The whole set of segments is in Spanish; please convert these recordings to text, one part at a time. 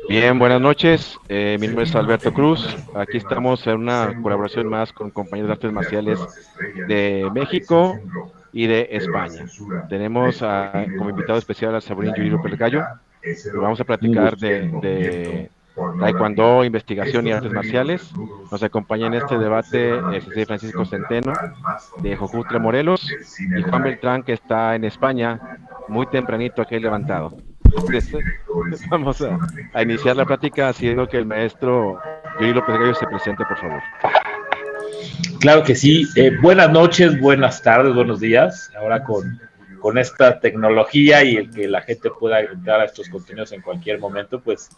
Bien, buenas noches. Mi nombre es Alberto Cruz. Aquí estamos en una colaboración más con compañeros de artes marciales de México y de España. Tenemos como invitado especial a Saborín Yuri López Gallo y vamos a Un platicar gusto. de Taekwondo, investigación y artes marciales. Nos acompaña en este debate el sensei Francisco Centeno de Jojutla, Morelos, y Juan Beltrán, que está en España, muy tempranito aquí levantado. Entonces, vamos a iniciar la plática haciendo que el maestro Yuri López Gallo se presente, por favor. Claro que sí. Buenas noches, buenas tardes, buenos días. Ahora con esta tecnología y el que la gente pueda entrar a estos contenidos en cualquier momento, pues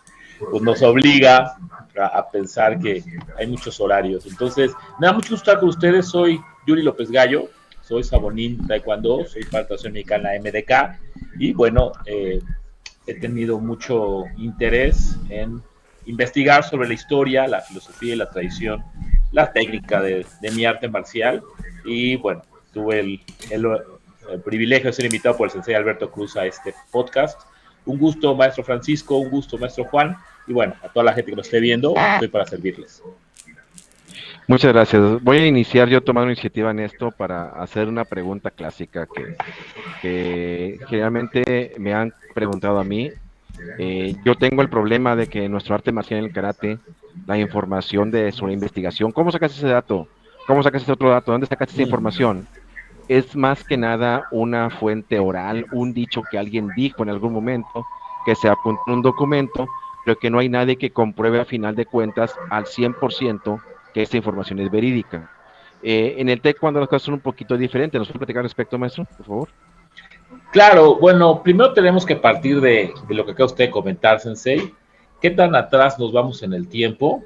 nos obliga a pensar que hay muchos horarios. Entonces, me da mucho gusto estar con ustedes. Soy Yuri López Gallo, soy Sabonín Taekwondo, soy parte de la Asociación Mexicana MDK y bueno, he tenido mucho interés en investigar sobre la historia, la filosofía y la tradición, la técnica de mi arte marcial. Y bueno, tuve el privilegio de ser invitado por el sensei Alberto Cruz a este podcast. Un gusto, maestro Francisco, un gusto, maestro Juan. Y bueno, a toda la gente que nos esté viendo, estoy para servirles. Muchas gracias. Voy a iniciar yo tomando iniciativa en esto para hacer una pregunta clásica que generalmente me han preguntado a mí. Yo tengo el problema de que en nuestro arte marcial en el karate, la información de sobre investigación, ¿cómo sacaste ese dato? ¿Cómo sacaste ese otro dato? ¿Dónde sacaste esa información? Es más que nada una fuente oral, un dicho que alguien dijo en algún momento, que se apuntó en un documento, pero que no hay nadie que compruebe a final de cuentas al 100% que esta información es verídica. En el TEC, cuando las cosas son un poquito diferentes, ¿nos puede platicar al respecto, maestro, por favor? Claro, bueno, primero tenemos que partir de lo que acaba usted de comentar, Sensei. ¿Qué tan atrás nos vamos en el tiempo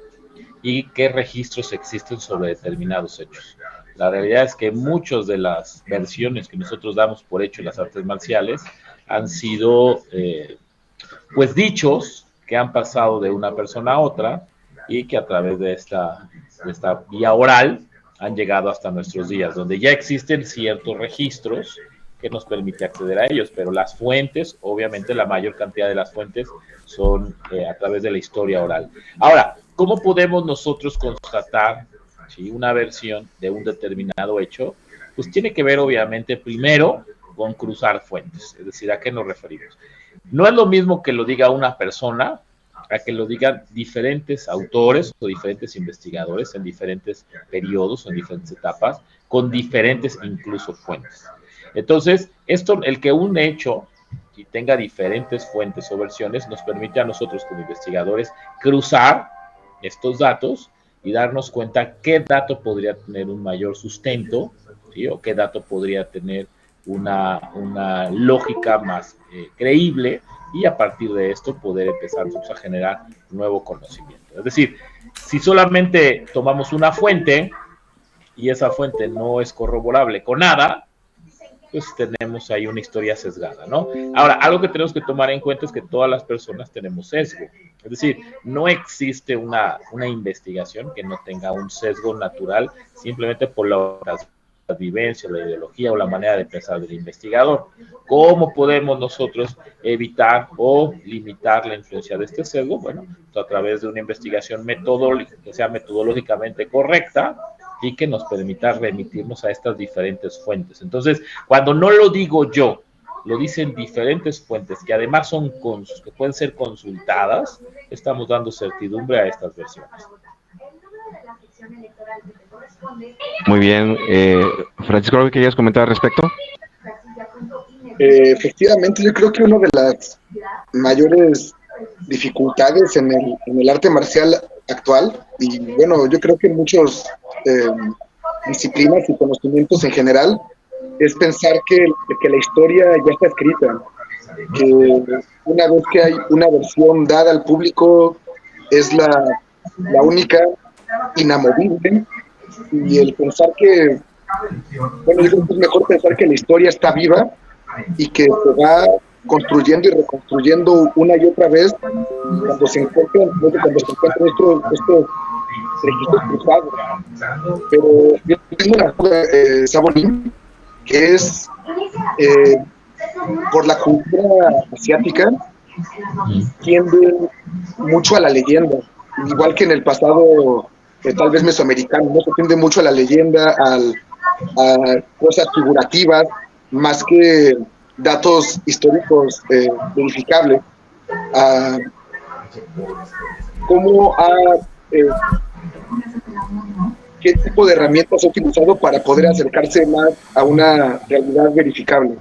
y qué registros existen sobre determinados hechos? La realidad es que muchas de las versiones que nosotros damos por hecho en las artes marciales han sido, pues, dichos que han pasado de una persona a otra y que a través de esta vía oral han llegado hasta nuestros días, donde ya existen ciertos registros que nos permite acceder a ellos, pero las fuentes, obviamente la mayor cantidad de las fuentes son a través de la historia oral. Ahora, ¿cómo podemos nosotros constatar si una versión de un determinado hecho? Pues tiene que ver obviamente primero con cruzar fuentes, es decir, ¿a qué nos referimos? No es lo mismo que lo diga una persona a que lo digan diferentes autores o diferentes investigadores en diferentes periodos, en diferentes etapas, con diferentes incluso fuentes. Entonces, el que un hecho y tenga diferentes fuentes o versiones nos permite a nosotros como investigadores cruzar estos datos y darnos cuenta qué dato podría tener un mayor sustento, ¿sí? O qué dato podría tener una lógica más creíble y a partir de esto poder empezar a generar nuevo conocimiento. Es decir, si solamente tomamos una fuente y esa fuente no es corroborable con nada, pues tenemos ahí una historia sesgada, ¿no? Ahora, algo que tenemos que tomar en cuenta es que todas las personas tenemos sesgo. Es decir, no existe una investigación que no tenga un sesgo natural simplemente por las vivencias, la ideología o la manera de pensar del investigador. ¿Cómo podemos nosotros evitar o limitar la influencia de este sesgo? Bueno, a través de una investigación metodológica, que sea metodológicamente correcta, y que nos permita remitirnos a estas diferentes fuentes. Entonces, cuando no lo digo yo, lo dicen diferentes fuentes que además que pueden ser consultadas, estamos dando certidumbre a estas versiones. Muy bien. Francisco, ¿algo que querías comentar al respecto? Efectivamente, yo creo que una de las mayores dificultades en el arte marcial actual, y bueno, yo creo que en muchas disciplinas y conocimientos en general, es pensar que la historia ya está escrita, que una vez que hay una versión dada al público es la única, inamovible, y el pensar que, bueno, yo creo que es mejor pensar que la historia está viva y que se va construyendo y reconstruyendo una y otra vez cuando se encuentran estos registros cruzados. Pero yo tengo una duda, Sabonín, que es por la cultura asiática, tiende mucho a la leyenda, igual que en el pasado, tal vez mesoamericano, ¿no? Se tiende mucho a la leyenda, a cosas figurativas, más que datos históricos verificables. A cómo ha, eh, qué tipo de herramientas ha utilizado para poder acercarse más a una realidad verificable.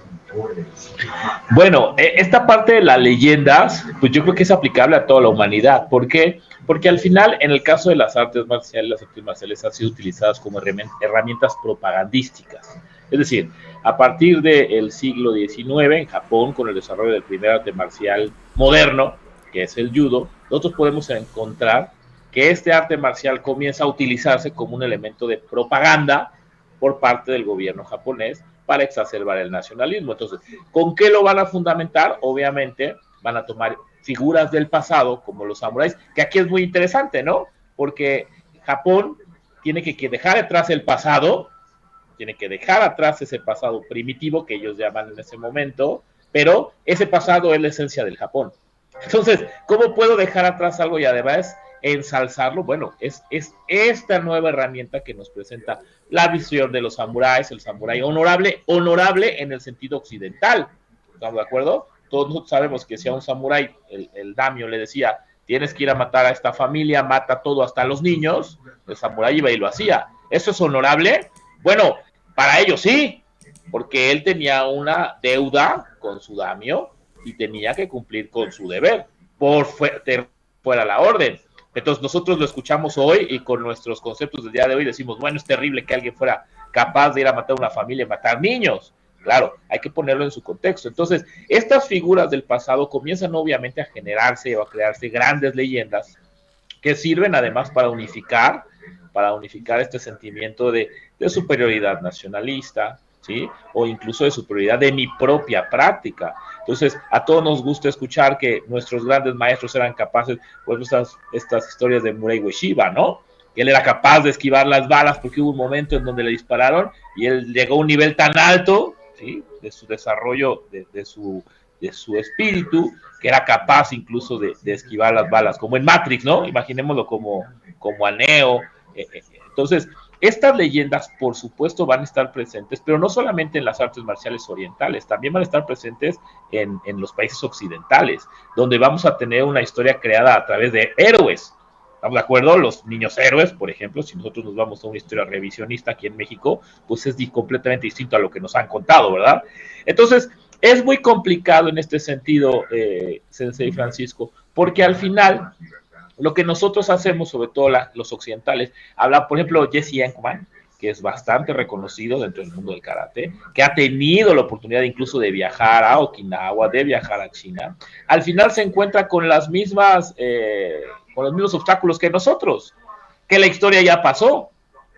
Bueno, esta parte de las leyendas, pues yo creo que es aplicable a toda la humanidad. ¿Por qué? Porque al final, en el caso de las artes marciales han sido utilizadas como herramientas propagandísticas. Es decir, a partir del siglo XIX, en Japón, con el desarrollo del primer arte marcial moderno, que es el judo, nosotros podemos encontrar que este arte marcial comienza a utilizarse como un elemento de propaganda por parte del gobierno japonés para exacerbar el nacionalismo. Entonces, ¿con qué lo van a fundamentar? Obviamente van a tomar figuras del pasado, como los samuráis, que aquí es muy interesante, ¿no? Porque Japón tiene que dejar atrás el pasado, tiene que dejar atrás ese pasado primitivo que ellos llaman en ese momento, pero ese pasado es la esencia del Japón. Entonces, ¿cómo puedo dejar atrás algo y además ensalzarlo? Bueno, es esta nueva herramienta que nos presenta la visión de los samuráis, el samurái honorable en el sentido occidental. ¿Estamos de acuerdo? Todos nosotros sabemos que si a un samurái, el daimyo le decía, tienes que ir a matar a esta familia, mata todo hasta los niños, el samurái iba y lo hacía. ¿Eso es honorable? Bueno, para ellos sí, porque él tenía una deuda con su daimyo y tenía que cumplir con su deber, por fuera la orden. Entonces nosotros lo escuchamos hoy y con nuestros conceptos del día de hoy decimos, bueno, es terrible que alguien fuera capaz de ir a matar a una familia y matar niños. Claro, hay que ponerlo en su contexto. Entonces, estas figuras del pasado comienzan obviamente a generarse o a crearse grandes leyendas que sirven además para unificar este sentimiento de superioridad nacionalista, ¿sí? O incluso de superioridad de mi propia práctica. Entonces, a todos nos gusta escuchar que nuestros grandes maestros eran capaces, pues estas historias de Murray Ueshiba, ¿no? Que él era capaz de esquivar las balas porque hubo un momento en donde le dispararon y él llegó a un nivel tan alto, ¿sí? De su desarrollo, de su espíritu, que era capaz incluso de esquivar las balas, como en Matrix, ¿no? Imaginémoslo como a Neo. Entonces, estas leyendas, por supuesto, van a estar presentes, pero no solamente en las artes marciales orientales, también van a estar presentes en los países occidentales, donde vamos a tener una historia creada a través de héroes. ¿Estamos de acuerdo? Los niños héroes, por ejemplo, si nosotros nos vamos a una historia revisionista aquí en México, pues es completamente distinto a lo que nos han contado, ¿verdad? Entonces, es muy complicado en este sentido, Sensei Francisco, porque al final lo que nosotros hacemos, sobre todo los occidentales, habla, por ejemplo, Jesse Enkman, que es bastante reconocido dentro del mundo del karate, que ha tenido la oportunidad incluso de viajar a Okinawa, de viajar a China, al final se encuentra con los mismos obstáculos que nosotros, que la historia ya pasó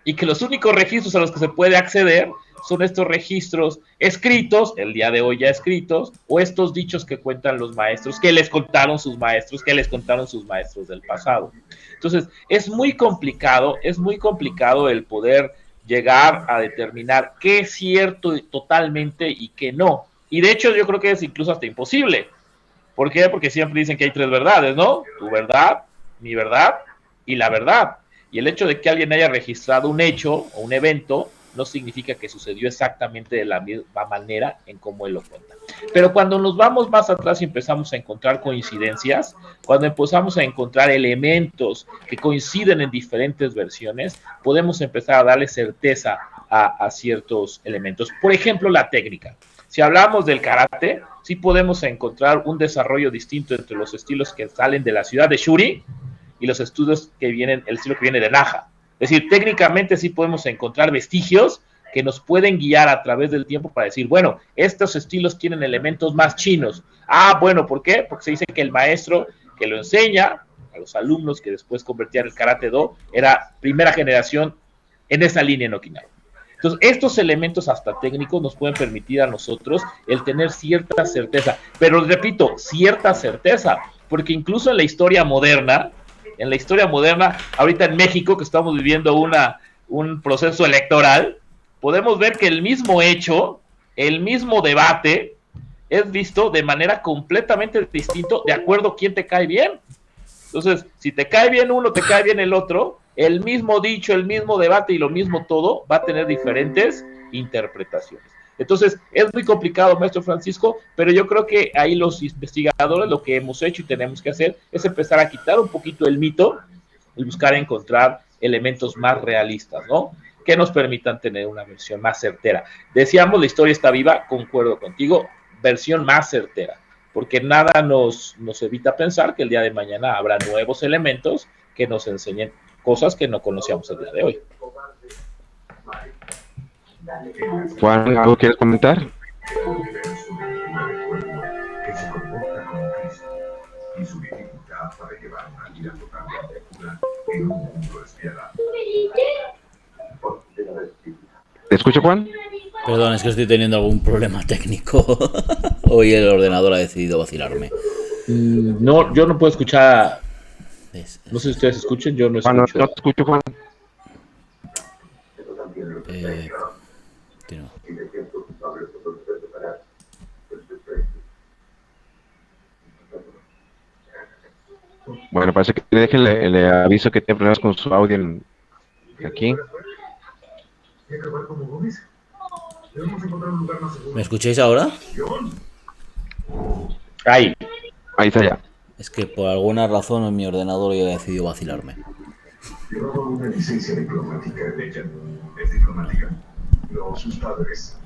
y que los únicos registros a los que se puede acceder son estos registros escritos, el día de hoy ya escritos, o estos dichos que cuentan los maestros, que les contaron sus maestros del pasado. Entonces, es muy complicado el poder llegar a determinar qué es cierto totalmente y qué no. Y de hecho, yo creo que es incluso hasta imposible. ¿Por qué? Porque siempre dicen que hay tres verdades, ¿no? Tu verdad, mi verdad y la verdad. Y el hecho de que alguien haya registrado un hecho o un evento no significa que sucedió exactamente de la misma manera en cómo él lo cuenta. Pero cuando nos vamos más atrás y empezamos a encontrar coincidencias, cuando empezamos a encontrar elementos que coinciden en diferentes versiones, podemos empezar a darle certeza a ciertos elementos. Por ejemplo, la técnica. Si hablamos del karate, sí podemos encontrar un desarrollo distinto entre los estilos que salen de la ciudad de Shuri y los estudios el estilo que viene de Naha. Es decir, técnicamente sí podemos encontrar vestigios que nos pueden guiar a través del tiempo para decir, bueno, estos estilos tienen elementos más chinos. Ah, bueno, ¿por qué? Porque se dice que el maestro que lo enseña a los alumnos que después convertían el Karate Do era primera generación en esa línea en Okinawa. Entonces, estos elementos hasta técnicos nos pueden permitir a nosotros el tener cierta certeza. Pero repito, cierta certeza, porque incluso en la historia moderna, ahorita en México, que estamos viviendo un proceso electoral, podemos ver que el mismo hecho, el mismo debate, es visto de manera completamente distinta de acuerdo a quién te cae bien. Entonces, si te cae bien uno, te cae bien el otro, el mismo dicho, el mismo debate y lo mismo todo va a tener diferentes interpretaciones. Entonces, es muy complicado, maestro Francisco, pero yo creo que ahí los investigadores lo que hemos hecho y tenemos que hacer es empezar a quitar un poquito el mito y buscar encontrar elementos más realistas, ¿no? Que nos permitan tener una versión más certera. Decíamos, la historia está viva, concuerdo contigo, versión más certera, porque nada nos evita pensar que el día de mañana habrá nuevos elementos que nos enseñen cosas que no conocíamos el día de hoy. Juan, ¿algo quieres comentar? ¿Te escucho, Juan? Perdón, es que estoy teniendo algún problema técnico. Hoy el ordenador ha decidido vacilarme. No, yo no puedo escuchar. No sé si ustedes escuchen, yo no escucho. Juan, no te escucho, Juan. No. Bueno, parece que le aviso que tiene problemas con su audio aquí. ¿Me escucháis ahora? Ahí está ya. Es que por alguna razón en mi ordenador ya ha decidido vacilarme. Una licencia diplomática de ella. Es diplomática. No sus padres.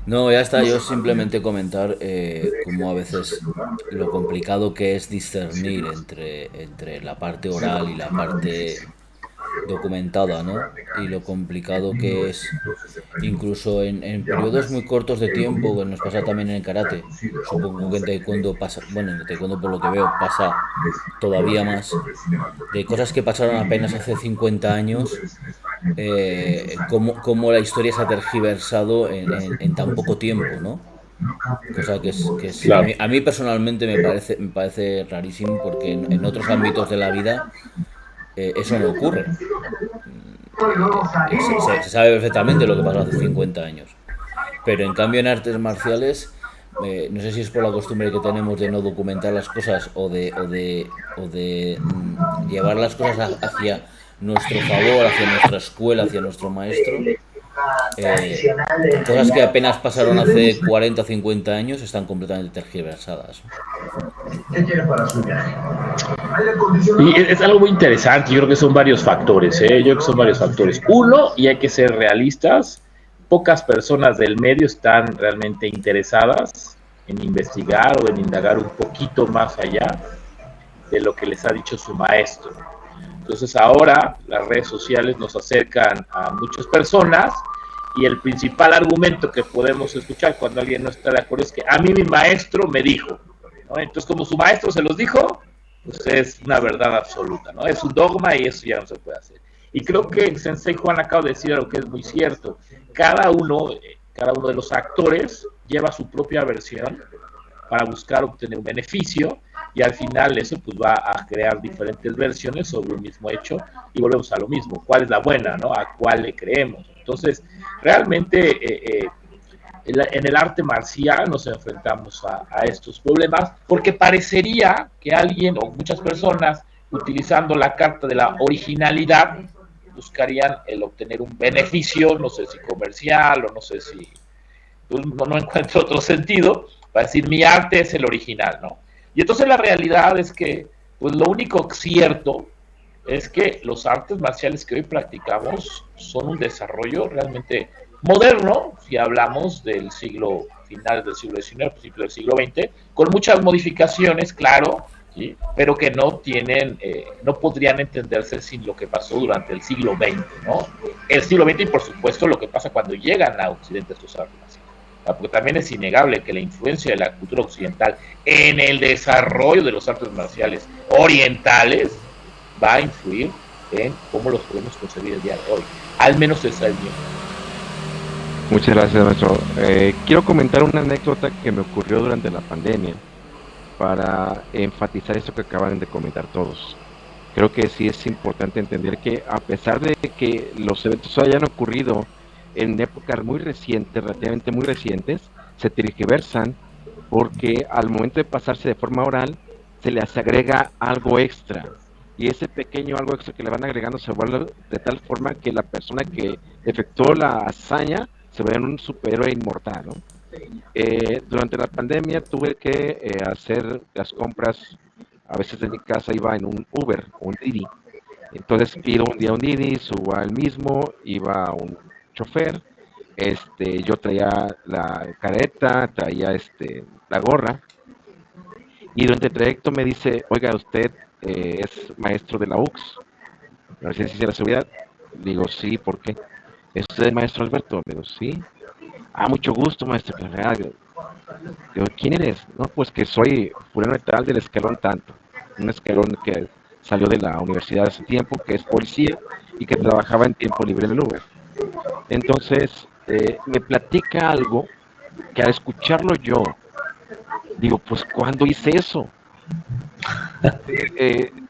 No, ya está. Yo simplemente comentar cómo a veces lo complicado que es discernir entre la parte oral y la parte documentada, ¿no? Y lo complicado que es incluso en periodos muy cortos de tiempo, que nos pasa también en el karate. Supongo que en taekwondo pasa, bueno, en taekwondo por lo que veo pasa todavía más, de cosas que pasaron apenas hace 50 años, cómo la historia se ha tergiversado en tan poco tiempo, ¿no? Cosa que es claro. a mí personalmente me parece rarísimo, porque en otros ámbitos de la vida eso no ocurre. Se sabe perfectamente lo que pasó hace 50 años. Pero en cambio en artes marciales, no sé si es por la costumbre que tenemos de no documentar las cosas o de llevar las cosas hacia nuestro favor, hacia nuestra escuela, hacia nuestro maestro. Cosas que apenas pasaron hace 40 o 50 años están completamente tergiversadas. Y es algo muy interesante. Yo creo que son varios factores, ¿eh? Yo creo que son varios factores. Uno, y hay que ser realistas, pocas personas del medio están realmente interesadas en investigar o en indagar un poquito más allá de lo que les ha dicho su maestro. Entonces ahora las redes sociales nos acercan a muchas personas y el principal argumento que podemos escuchar cuando alguien no está de acuerdo es que a mí mi maestro me dijo, ¿no? Entonces como su maestro se los dijo, pues es una verdad absoluta, ¿no? Es un dogma y eso ya no se puede hacer. Y creo que el Sensei Juan acaba de decir algo que es muy cierto. Cada uno de los actores lleva su propia versión para buscar obtener un beneficio, y al final eso pues va a crear diferentes versiones sobre un mismo hecho, y volvemos a lo mismo, ¿cuál es la buena, no? ¿A cuál le creemos? Entonces, realmente en el arte marcial nos enfrentamos a estos problemas, porque parecería que alguien o muchas personas, utilizando la carta de la originalidad, buscarían el obtener un beneficio, no sé si comercial o no sé si, pues, no encuentro otro sentido, para decir mi arte es el original, ¿no? Y entonces la realidad es que, pues lo único cierto es que los artes marciales que hoy practicamos son un desarrollo realmente moderno, si hablamos del siglo, finales del siglo XIX, principios del siglo XX, con muchas modificaciones, claro, ¿sí? Pero que no tienen, no podrían entenderse sin lo que pasó durante el siglo XX, ¿no? El siglo XX y por supuesto lo que pasa cuando llegan a Occidente estos artes marciales. Porque también es innegable que la influencia de la cultura occidental en el desarrollo de los artes marciales orientales va a influir en cómo los podemos concebir el día de hoy. Al menos esa es mi opinión. Muchas gracias, maestro. Quiero comentar una anécdota que me ocurrió durante la pandemia para enfatizar eso que acaban de comentar todos. Creo que sí es importante entender que a pesar de que los eventos hayan ocurrido en épocas muy recientes, relativamente muy recientes, se tergiversan porque al momento de pasarse de forma oral, se les agrega algo extra. Y ese pequeño algo extra que le van agregando se vuelve de tal forma que la persona que efectuó la hazaña se ve en un superhéroe inmortal, ¿no? Durante la pandemia tuve que hacer las compras, a veces de mi casa iba en un Uber, un Didi. Entonces pido un día un Didi, subo al mismo, iba un chofer, yo traía la careta, traía la gorra, y durante el trayecto me dice, oiga, usted es maestro de la UX, la Universidad de la Seguridad. Le digo, sí, ¿por qué? ¿Es usted el maestro Alberto? Le digo, sí. Ah, mucho gusto, maestro. Digo, ¿quién eres? No, pues que soy fulano de tal del escalón tanto. Un escalón que salió de la universidad hace tiempo, que es policía y que trabajaba en tiempo libre en el Uber. Entonces, me platica algo que al escucharlo yo, digo, pues, ¿cuándo hice eso?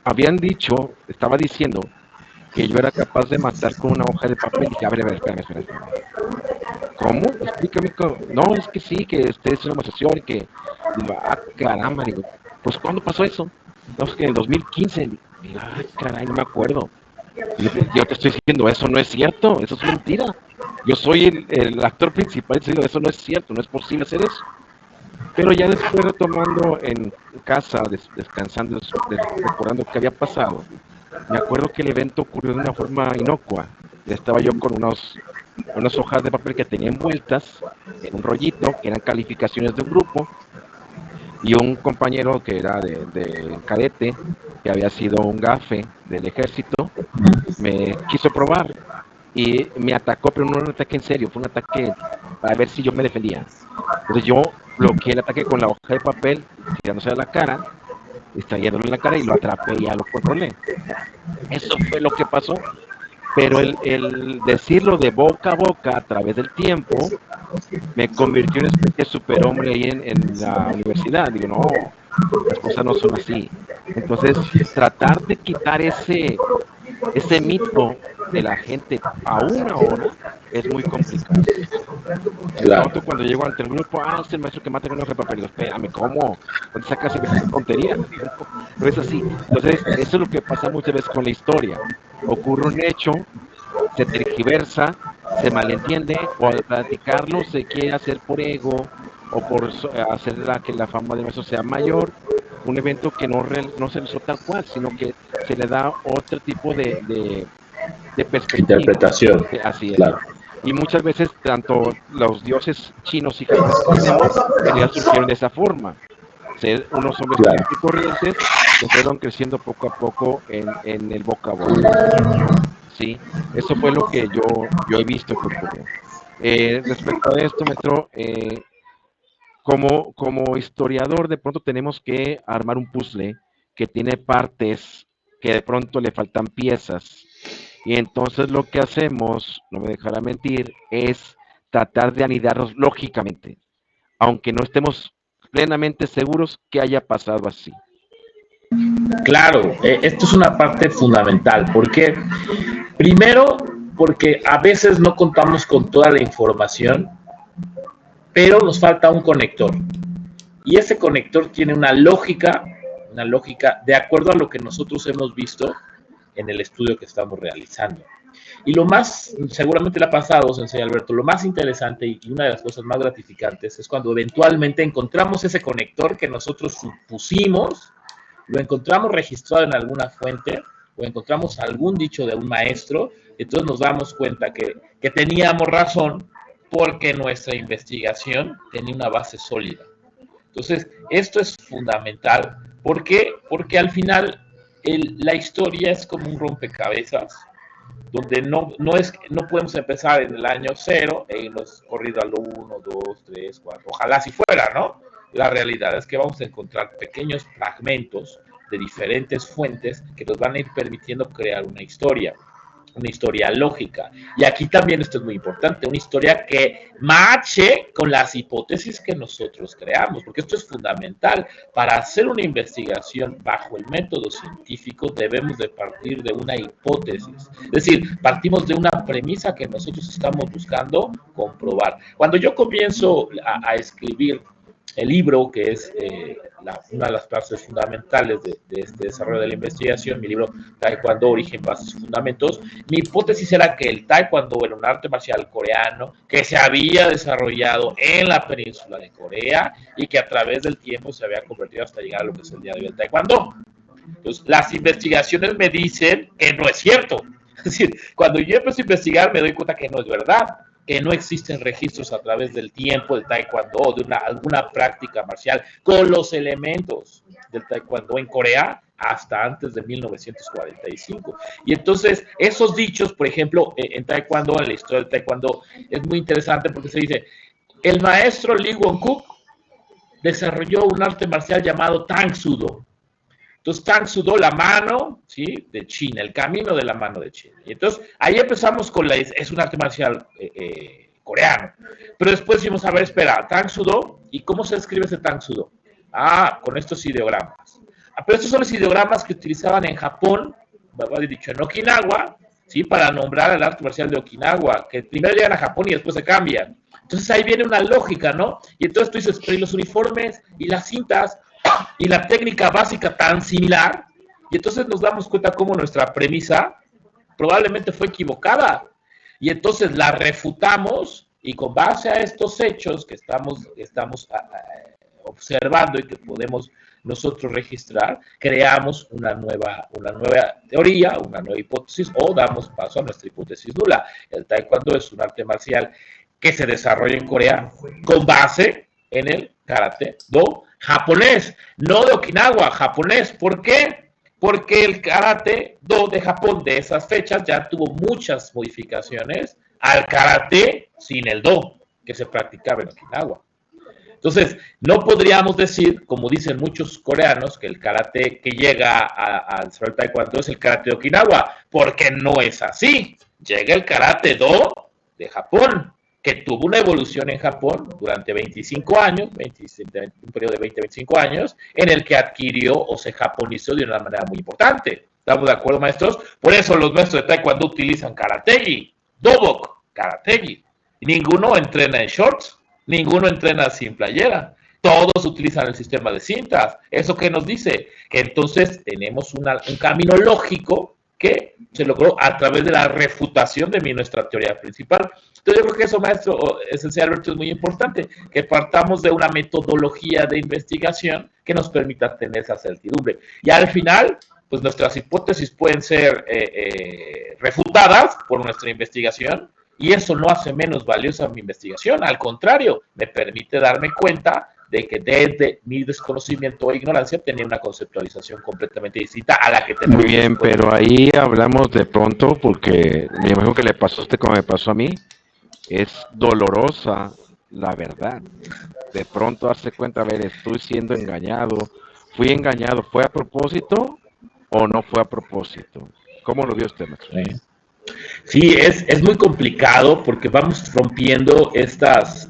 Habían dicho, estaba diciendo que yo era capaz de matar con una hoja de papel. Y dije, a ver, espérame. ¿Cómo? Explícame. No, es que sí, que es una demostración y que... Digo, caramba, digo, pues ¿cuándo pasó eso? No, es que en el 2015. Digo, caray, no me acuerdo. Y yo te estoy diciendo, eso no es cierto, eso es mentira. Yo soy el actor principal, y digo, eso no es cierto, no es posible hacer eso. Pero ya después retomando en casa, descansando, recordando qué había pasado, me acuerdo que el evento ocurrió de una forma inocua. Estaba yo con unas hojas de papel que tenía envueltas en un rollito, que eran calificaciones de un grupo, y un compañero que era de cadete, que había sido un gafe del ejército, me quiso probar y me atacó, pero no era un ataque en serio, fue un ataque para ver si yo me defendía. Entonces yo bloqueé el ataque con la hoja de papel, tirándose a la cara, extrayéndolo en la cara y lo atrapé y ya lo controlé. Eso fue lo que pasó. Pero el decirlo de boca a boca a través del tiempo me convirtió en una especie de superhombre ahí en la universidad. Digo, no, las cosas no son así. Entonces, tratar de quitar ese mito de la gente aún ahora es muy complicado. De Claro. pronto cuando llego ante el grupo, es el maestro que mata con los papel. Espérame, ¿cómo? ¿Dónde sacas esa tontería? No es así. Entonces, eso es lo que pasa muchas veces con la historia. Ocurre un hecho, se tergiversa, se malentiende, o al platicarlo se quiere hacer por ego o por hacer que la fama de nuestro sea mayor, un evento que no se realizó tal cual, sino que se le da otro tipo de perspectiva. Interpretación. Así es. Claro. Y muchas veces, tanto los dioses chinos y japoneses que tenemos, en realidad surgieron de esa forma. Ser unos hombres Claro. y corrientes que fueron creciendo poco a poco en el boca a boca. Sí, eso fue lo que yo he visto que ocurrió. Respecto a esto, maestro, como historiador, de pronto tenemos que armar un puzzle que tiene partes que de pronto le faltan piezas. Y entonces lo que hacemos, no me dejará mentir, es tratar de anidarlos lógicamente, aunque no estemos plenamente seguros que haya pasado así. Claro, esto es una parte fundamental. ¿Por qué? Primero, porque a veces no contamos con toda la información, pero nos falta un conector. Y ese conector tiene una lógica de acuerdo a lo que nosotros hemos visto en el estudio que estamos realizando. Y lo más, seguramente le ha pasado, Sensei Alberto, lo más interesante y una de las cosas más gratificantes es cuando eventualmente encontramos ese conector que nosotros supusimos, lo encontramos registrado en alguna fuente o encontramos algún dicho de un maestro, entonces nos damos cuenta que teníamos razón porque nuestra investigación tenía una base sólida. Entonces, esto es fundamental. ¿Por qué? Porque al final la historia es como un rompecabezas donde no podemos empezar en el año cero e irnos corrido al 1, 2, 3, 4. Ojalá si fuera, ¿no? La realidad es que vamos a encontrar pequeños fragmentos de diferentes fuentes que nos van a ir permitiendo crear una historia lógica. Y aquí también esto es muy importante, una historia que mache con las hipótesis que nosotros creamos, porque esto es fundamental. Para hacer una investigación bajo el método científico debemos de partir de una hipótesis, es decir, partimos de una premisa que nosotros estamos buscando comprobar. Cuando yo comienzo a escribir el libro, que es una de las partes fundamentales de este desarrollo de la investigación, mi libro Taekwondo, Origen, Bases y Fundamentos. Mi hipótesis era que el Taekwondo era un arte marcial coreano que se había desarrollado en la península de Corea y que a través del tiempo se había convertido hasta llegar a lo que es el día de hoy el Taekwondo. Entonces, las investigaciones me dicen que no es cierto. Es decir, cuando yo empiezo a investigar me doy cuenta que no es verdad, que no existen registros a través del tiempo del taekwondo o de alguna práctica marcial con los elementos del taekwondo en Corea hasta antes de 1945. Y entonces, esos dichos, por ejemplo, en taekwondo, en la historia del taekwondo, es muy interesante porque se dice, el maestro Lee Won-kuk desarrolló un arte marcial llamado Tang Soo-do. Entonces, Tang Soo-do, la mano, ¿sí?, de China, el camino de la mano de China. Y entonces, ahí empezamos con es un arte marcial coreano. Pero después decimos, a ver, espera, Tang Soo-do, ¿y cómo se escribe ese Tang Soo-do? Con estos ideogramas. Pero estos son los ideogramas que utilizaban en Japón, dicho en Okinawa, ¿sí?, para nombrar el arte marcial de Okinawa, que primero llegan a Japón y después se cambian. Entonces, ahí viene una lógica, ¿no? Y entonces tú dices, pero ¿y los uniformes y las cintas y la técnica básica tan similar? Y entonces nos damos cuenta cómo nuestra premisa probablemente fue equivocada. Y entonces la refutamos y con base a estos hechos que estamos observando y que podemos nosotros registrar, creamos una nueva teoría, una nueva hipótesis o damos paso a nuestra hipótesis nula. El taekwondo es un arte marcial que se desarrolla en Corea con base en el karate do japonés, no de Okinawa, japonés. ¿Por qué? Porque el karate do de Japón de esas fechas ya tuvo muchas modificaciones al karate sin el do que se practicaba en Okinawa. Entonces, no podríamos decir, como dicen muchos coreanos, que el karate que llega al taekwondo es el karate de Okinawa, porque no es así. Llega el karate do de Japón, que tuvo una evolución en Japón durante 25 años, un periodo de 20-25 años, en el que adquirió o se japonizó de una manera muy importante. ¿Estamos de acuerdo, maestros? Por eso los maestros de taekwondo utilizan karategi, dobok, karategi. Ninguno entrena en shorts, ninguno entrena sin playera. Todos utilizan el sistema de cintas. ¿Eso qué nos dice? Que entonces tenemos un camino lógico que se logró a través de la refutación de nuestra teoría principal. Entonces yo creo que eso, maestro esencial Alberto, es muy importante, que partamos de una metodología de investigación que nos permita tener esa certidumbre. Y al final, pues nuestras hipótesis pueden ser refutadas por nuestra investigación, y eso no hace menos valiosa mi investigación, al contrario, me permite darme cuenta de que desde mi desconocimiento o ignorancia tenía una conceptualización completamente distinta a la que tenemos. Muy bien, pero ahí hablamos de pronto, porque me imagino que le pasó a usted como me pasó a mí, es dolorosa la verdad. De pronto darse cuenta, a ver, estoy siendo engañado, fui engañado, ¿fue a propósito o no fue a propósito? ¿Cómo lo vio usted, maestro? Sí, es muy complicado porque vamos rompiendo estas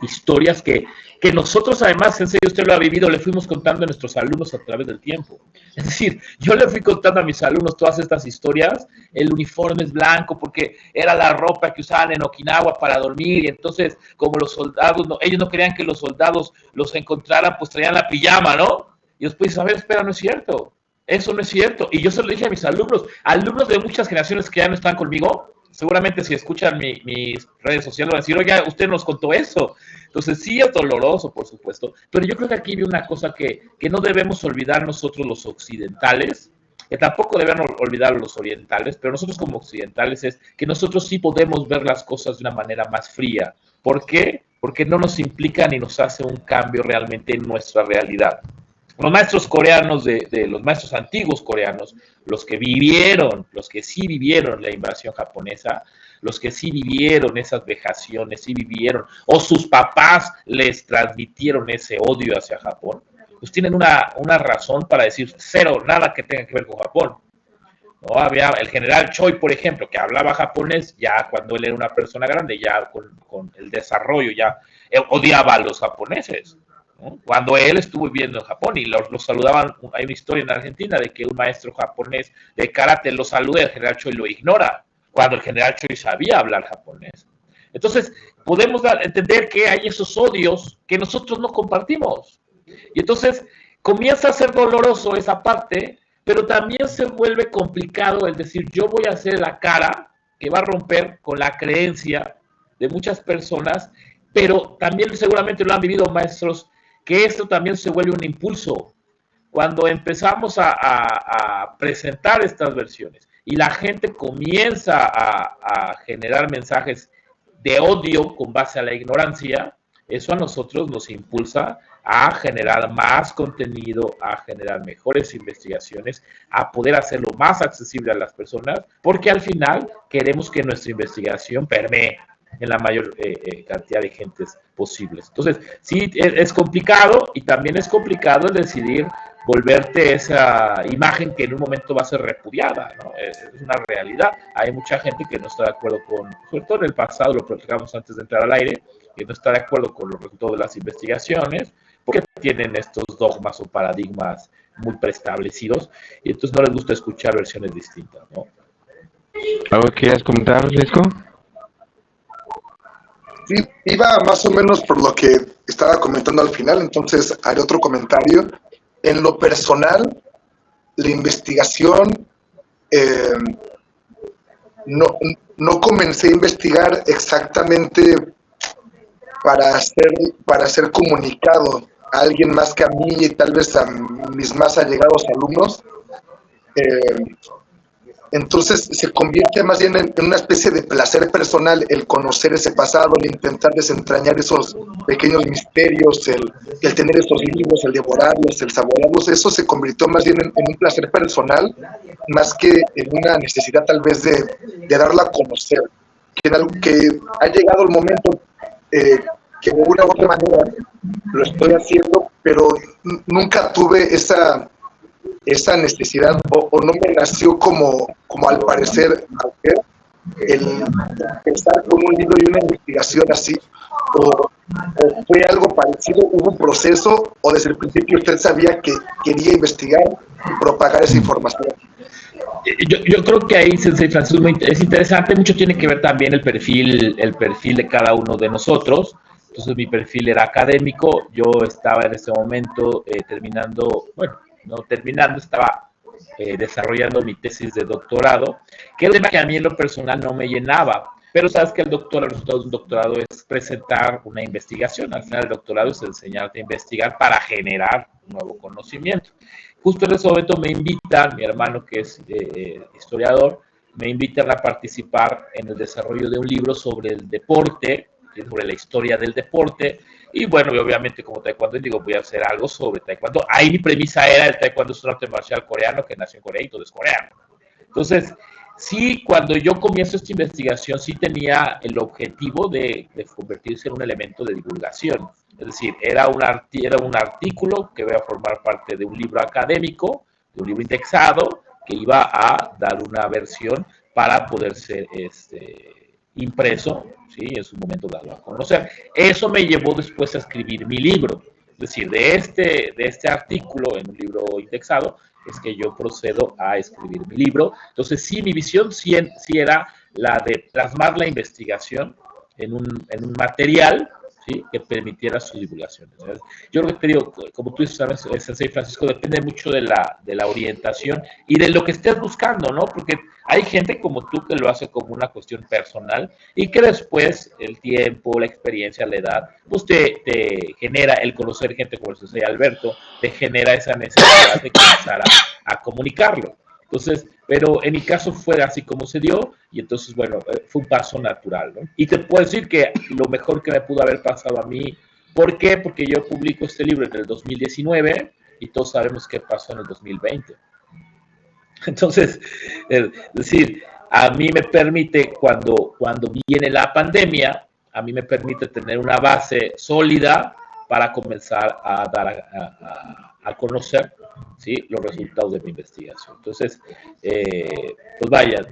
historias que nosotros, además, en serio, usted lo ha vivido, le fuimos contando a nuestros alumnos a través del tiempo. Es decir, yo le fui contando a mis alumnos todas estas historias, el uniforme es blanco porque era la ropa que usaban en Okinawa para dormir, y entonces, como los soldados, ellos no querían que los soldados los encontraran, pues traían la pijama, ¿no? Y después, a ver, espera, no es cierto. Eso no es cierto. Y yo se lo dije a mis alumnos de muchas generaciones que ya no están conmigo. Seguramente si escuchan mis redes sociales van a decir, oiga, usted nos contó eso. Entonces sí es doloroso, por supuesto. Pero yo creo que aquí hay una cosa que no debemos olvidar nosotros los occidentales, que tampoco deben olvidar los orientales, pero nosotros como occidentales es que nosotros sí podemos ver las cosas de una manera más fría. ¿Por qué? Porque no nos implica ni nos hace un cambio realmente en nuestra realidad. Los maestros coreanos, los maestros antiguos coreanos, los que sí vivieron la invasión japonesa, los que sí vivieron esas vejaciones, sí vivieron, o sus papás les transmitieron ese odio hacia Japón, pues tienen una razón para decir cero, nada que tenga que ver con Japón. ¿No? Había el general Choi, por ejemplo, que hablaba japonés, ya cuando él era una persona grande, ya con el desarrollo, ya odiaba a los japoneses. ¿No? Cuando él estuvo viviendo en Japón y los saludaban, hay una historia en Argentina de que un maestro japonés de karate lo saluda y el general Choi lo ignora, cuando el general Choi sabía hablar japonés. Entonces, podemos entender que hay esos odios que nosotros no compartimos. Y entonces comienza a ser doloroso esa parte, pero también se vuelve complicado el decir, yo voy a hacer la cara que va a romper con la creencia de muchas personas, pero también seguramente lo han vivido maestros, que esto también se vuelve un impulso. Cuando empezamos a presentar estas versiones y la gente comienza a generar mensajes de odio con base a la ignorancia, eso a nosotros nos impulsa a generar más contenido, a generar mejores investigaciones, a poder hacerlo más accesible a las personas, porque al final queremos que nuestra investigación permee en la mayor cantidad de gentes posibles. Entonces, sí, es complicado y también es complicado el decidir volverte esa imagen que en un momento va a ser repudiada, ¿no? Es una realidad. Hay mucha gente que no está de acuerdo con, sobre todo en el pasado, lo platicamos antes de entrar al aire, que no está de acuerdo con los resultados de las investigaciones, porque tienen estos dogmas o paradigmas muy preestablecidos y entonces no les gusta escuchar versiones distintas, ¿no? ¿Algo que quieras comentar, Risco? Sí, iba más o menos por lo que estaba comentando al final, entonces haré otro comentario. En lo personal, la investigación, eh, no comencé a investigar exactamente para ser comunicado a alguien más que a mí y tal vez a mis más allegados alumnos. Entonces se convierte más bien en una especie de placer personal el conocer ese pasado, el intentar desentrañar esos pequeños misterios, el tener esos libros, el devorarlos, el saborearlos. Eso se convirtió más bien en un placer personal, más que en una necesidad tal vez de darla a conocer. Que ha llegado el momento que de una u otra manera lo estoy haciendo, pero nunca tuve esa necesidad o no me nació como al parecer el empezar con un libro y una investigación así, o fue algo parecido, hubo un proceso, o desde el principio usted sabía que quería investigar y propagar esa información. Yo creo que ahí, Sensei Francisco, es interesante, mucho tiene que ver también el perfil de cada uno de nosotros. Entonces mi perfil era académico, yo estaba en ese momento terminando, bueno, no terminando, estaba desarrollando mi tesis de doctorado, que era un tema que a mí en lo personal no me llenaba, pero sabes que el resultado de un doctorado es presentar una investigación, al final el doctorado es enseñarte a investigar para generar un nuevo conocimiento. Justo en ese momento me invitan, mi hermano que es historiador, me invitan a participar en el desarrollo de un libro sobre el deporte, sobre la historia del deporte, y bueno, obviamente como taekwondo digo, voy a hacer algo sobre taekwondo. Ahí mi premisa era el taekwondo es un arte marcial coreano que nació en Corea y todo es coreano. Entonces, sí, cuando yo comienzo esta investigación, sí tenía el objetivo de convertirse en un elemento de divulgación. Es decir, era un artículo que iba a formar parte de un libro académico, de un libro indexado, que iba a dar una versión para poder ser impreso, ¿sí? En su momento dado a conocer. Eso me llevó después a escribir mi libro. Es decir, de este artículo en un libro indexado, es que yo procedo a escribir mi libro. Entonces, sí, mi visión sí era la de plasmar la investigación en un material, ¿sí? Que permitiera su divulgación. ¿Sabes? Yo creo que te digo, como tú sabes, Sensei Francisco, depende mucho de la orientación y de lo que estés buscando, ¿no? Porque hay gente como tú que lo hace como una cuestión personal y que después el tiempo, la experiencia, la edad, pues te genera el conocer gente como el Sensei Alberto, te genera esa necesidad de comenzar a comunicarlo. Entonces, pero en mi caso fue así como se dio y entonces, bueno, fue un paso natural, ¿no? Y te puedo decir que lo mejor que me pudo haber pasado a mí, ¿por qué? Porque yo publico este libro en el 2019 y todos sabemos qué pasó en el 2020. Entonces, es decir, a mí me permite, cuando viene la pandemia, a mí me permite tener una base sólida para comenzar a dar a conocer, ¿sí? Los resultados de mi investigación. Entonces, pues vaya,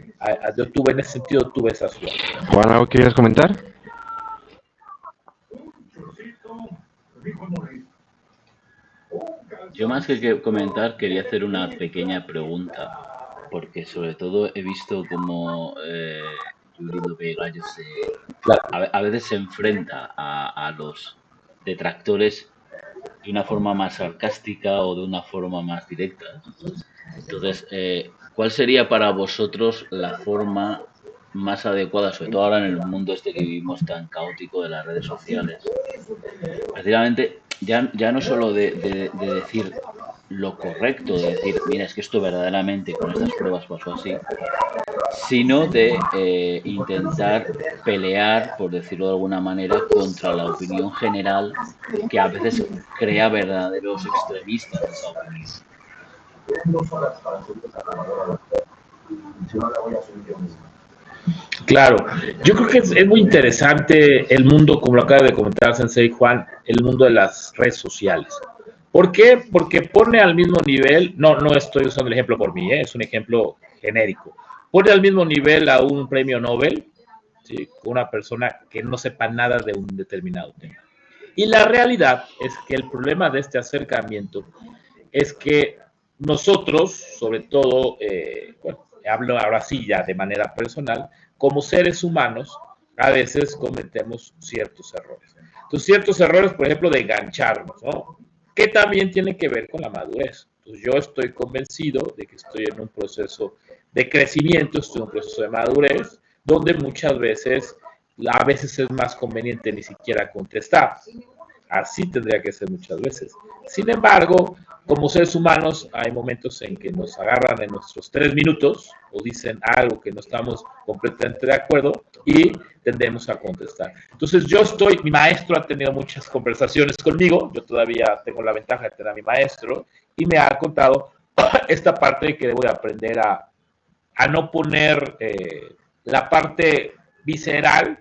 yo tuve en ese sentido, tuve esa suerte. Juan, ¿algo quieres comentar? Yo más que comentar quería hacer una pequeña pregunta, porque sobre todo he visto como Yuri López Gallo Claro. a veces se enfrenta a los detractores de una forma más sarcástica o de una forma más directa. Entonces, ¿cuál sería para vosotros la forma más adecuada, sobre todo ahora en el mundo este que vivimos tan caótico de las redes sociales? Precisamente, ya no solo de decir lo correcto, de decir, mira, es que esto verdaderamente con estas pruebas pasó así, sino de intentar pelear, por decirlo de alguna manera, contra la opinión general que a veces crea verdaderos extremistas de esa opinión. Claro, yo creo que es muy interesante el mundo, como lo acaba de comentar Sensei Juan, el mundo de las redes sociales. ¿Por qué? Porque pone al mismo nivel, no estoy usando el ejemplo por mí, es un ejemplo genérico, pone al mismo nivel a un premio Nobel, ¿sí? Una persona que no sepa nada de un determinado tema. Y la realidad es que el problema de este acercamiento es que nosotros, sobre todo, bueno, hablo ahora sí ya de manera personal, como seres humanos, a veces cometemos ciertos errores. Entonces, ciertos errores, por ejemplo, de engancharnos, ¿no? Que también tiene que ver con la madurez. Entonces, yo estoy convencido de que estoy en un proceso de crecimiento, estoy en un proceso de madurez, donde muchas veces, a veces es más conveniente ni siquiera contestar. Así tendría que ser muchas veces. Sin embargo, como seres humanos, hay momentos en que nos agarran en nuestros 3 minutos o dicen algo que no estamos completamente de acuerdo y tendemos a contestar. Entonces, mi maestro ha tenido muchas conversaciones conmigo, yo todavía tengo la ventaja de tener a mi maestro y me ha contado esta parte de que debo de aprender a no poner la parte visceral,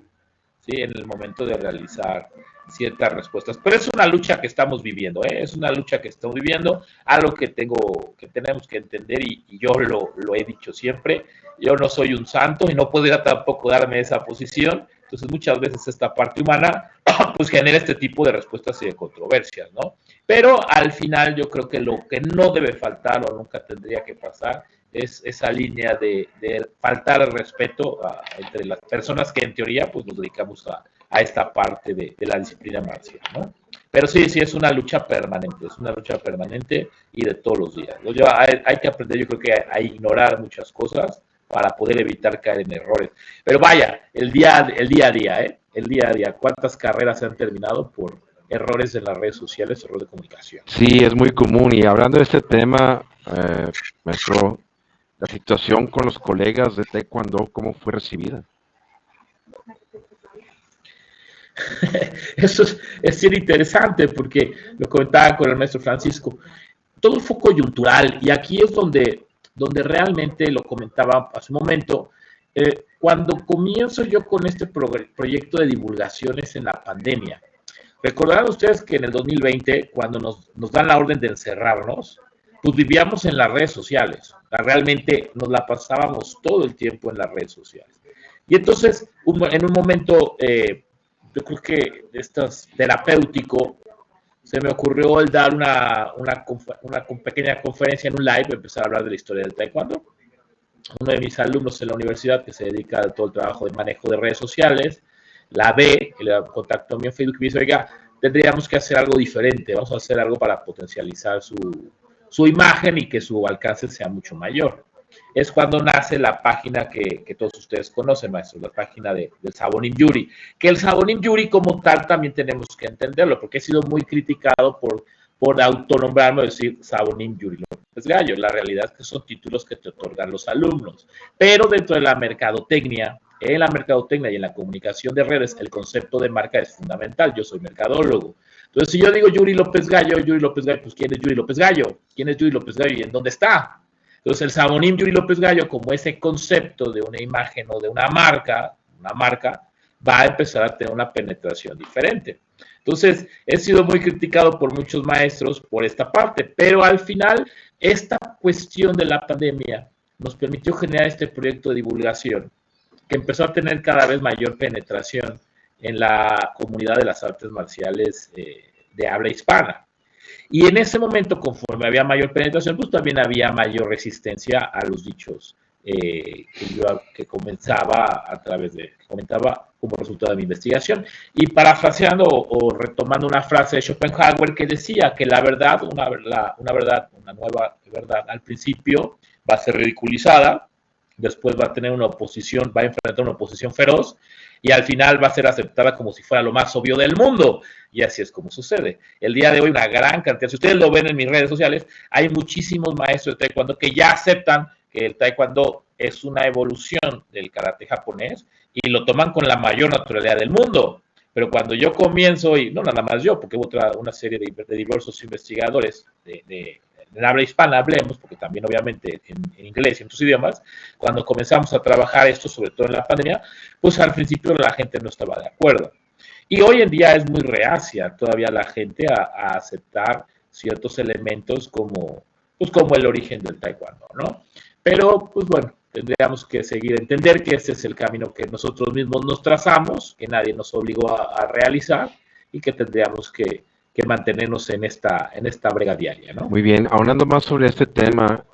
¿sí? En el momento de realizar ciertas respuestas. Pero es una lucha que estamos viviendo, ¿eh? Es una lucha que estamos viviendo, algo que tenemos que entender y yo lo he dicho siempre. Yo no soy un santo y no podría tampoco darme esa posición. Entonces, muchas veces esta parte humana pues genera este tipo de respuestas y de controversias, ¿no? Pero al final yo creo que lo que no debe faltar o nunca tendría que pasar es esa línea de faltar el respeto entre las personas que en teoría pues nos dedicamos a esta parte de la disciplina marcial, ¿no? Pero sí, es una lucha permanente y de todos los días, ¿no? Hay que aprender, yo creo que a ignorar muchas cosas para poder evitar caer en errores. Pero vaya, el día a día, ¿eh? El día a día, ¿cuántas carreras se han terminado por errores en las redes sociales, errores de comunicación? Sí, es muy común. Y hablando de este tema, maestro, la situación con los colegas de Taekwondo, ¿cómo fue recibida? Eso es bien interesante porque lo comentaba con el maestro Francisco. Todo fue coyuntural y aquí es donde realmente lo comentaba hace un momento. Cuando comienzo yo con este proyecto de divulgaciones en la pandemia, recordarán ustedes que en el 2020, cuando nos dan la orden de encerrarnos, pues vivíamos en las redes sociales. Realmente nos la pasábamos todo el tiempo en las redes sociales. Y entonces, en un momento, yo creo que terapéutico, se me ocurrió el dar una pequeña conferencia en un live, empezar a hablar de la historia del taekwondo. Uno de mis alumnos en la universidad que se dedica a todo el trabajo de manejo de redes sociales, la ve, le contactó a mí en Facebook y me dice, oiga, tendríamos que hacer algo diferente, vamos a hacer algo para potencializar su imagen y que su alcance sea mucho mayor. Es cuando nace la página que todos ustedes conocen, maestro, la página del Sabonim Yuri. Que el Sabonim Yuri como tal también tenemos que entenderlo, porque he sido muy criticado por autonombrarme y decir Sabonim Yuri López Gallo. La realidad es que son títulos que te otorgan los alumnos. Pero dentro de la mercadotecnia, en la mercadotecnia y en la comunicación de redes, el concepto de marca es fundamental. Yo soy mercadólogo. Entonces, si yo digo Yuri López Gallo, pues ¿quién es Yuri López Gallo? ¿Quién es Yuri López Gallo y en dónde está? Entonces, el Sabonim Yuri López Gallo, como ese concepto de una imagen o de una marca, va a empezar a tener una penetración diferente. Entonces, he sido muy criticado por muchos maestros por esta parte, pero al final, esta cuestión de la pandemia nos permitió generar este proyecto de divulgación que empezó a tener cada vez mayor penetración en la comunidad de las artes marciales de habla hispana. Y en ese momento, conforme había mayor penetración, pues también había mayor resistencia a los dichos que comenzaba a través de, que comentaba como resultado de mi investigación. Y parafraseando o retomando una frase de Schopenhauer que decía que la verdad, una nueva verdad, al principio va a ser ridiculizada, después va a tener una oposición, va a enfrentar una oposición feroz, y al final va a ser aceptada como si fuera lo más obvio del mundo. Y así es como sucede. El día de hoy, una gran cantidad, si ustedes lo ven en mis redes sociales, hay muchísimos maestros de taekwondo que ya aceptan que el taekwondo es una evolución del karate japonés y lo toman con la mayor naturalidad del mundo. Pero cuando yo comienzo, y no nada más yo, porque hubo una serie de diversos investigadores en habla hispana, hablemos, porque también obviamente en inglés y en otros idiomas, cuando comenzamos a trabajar esto, sobre todo en la pandemia, pues al principio la gente no estaba de acuerdo. Y hoy en día es muy reacia todavía la gente a aceptar ciertos elementos como el origen del taekwondo, ¿no? Pero, pues bueno, tendríamos que seguir, entender que este es el camino que nosotros mismos nos trazamos, que nadie nos obligó a realizar y que tendríamos que mantenernos en esta brega diaria, ¿no? Muy bien, aunando más sobre este tema,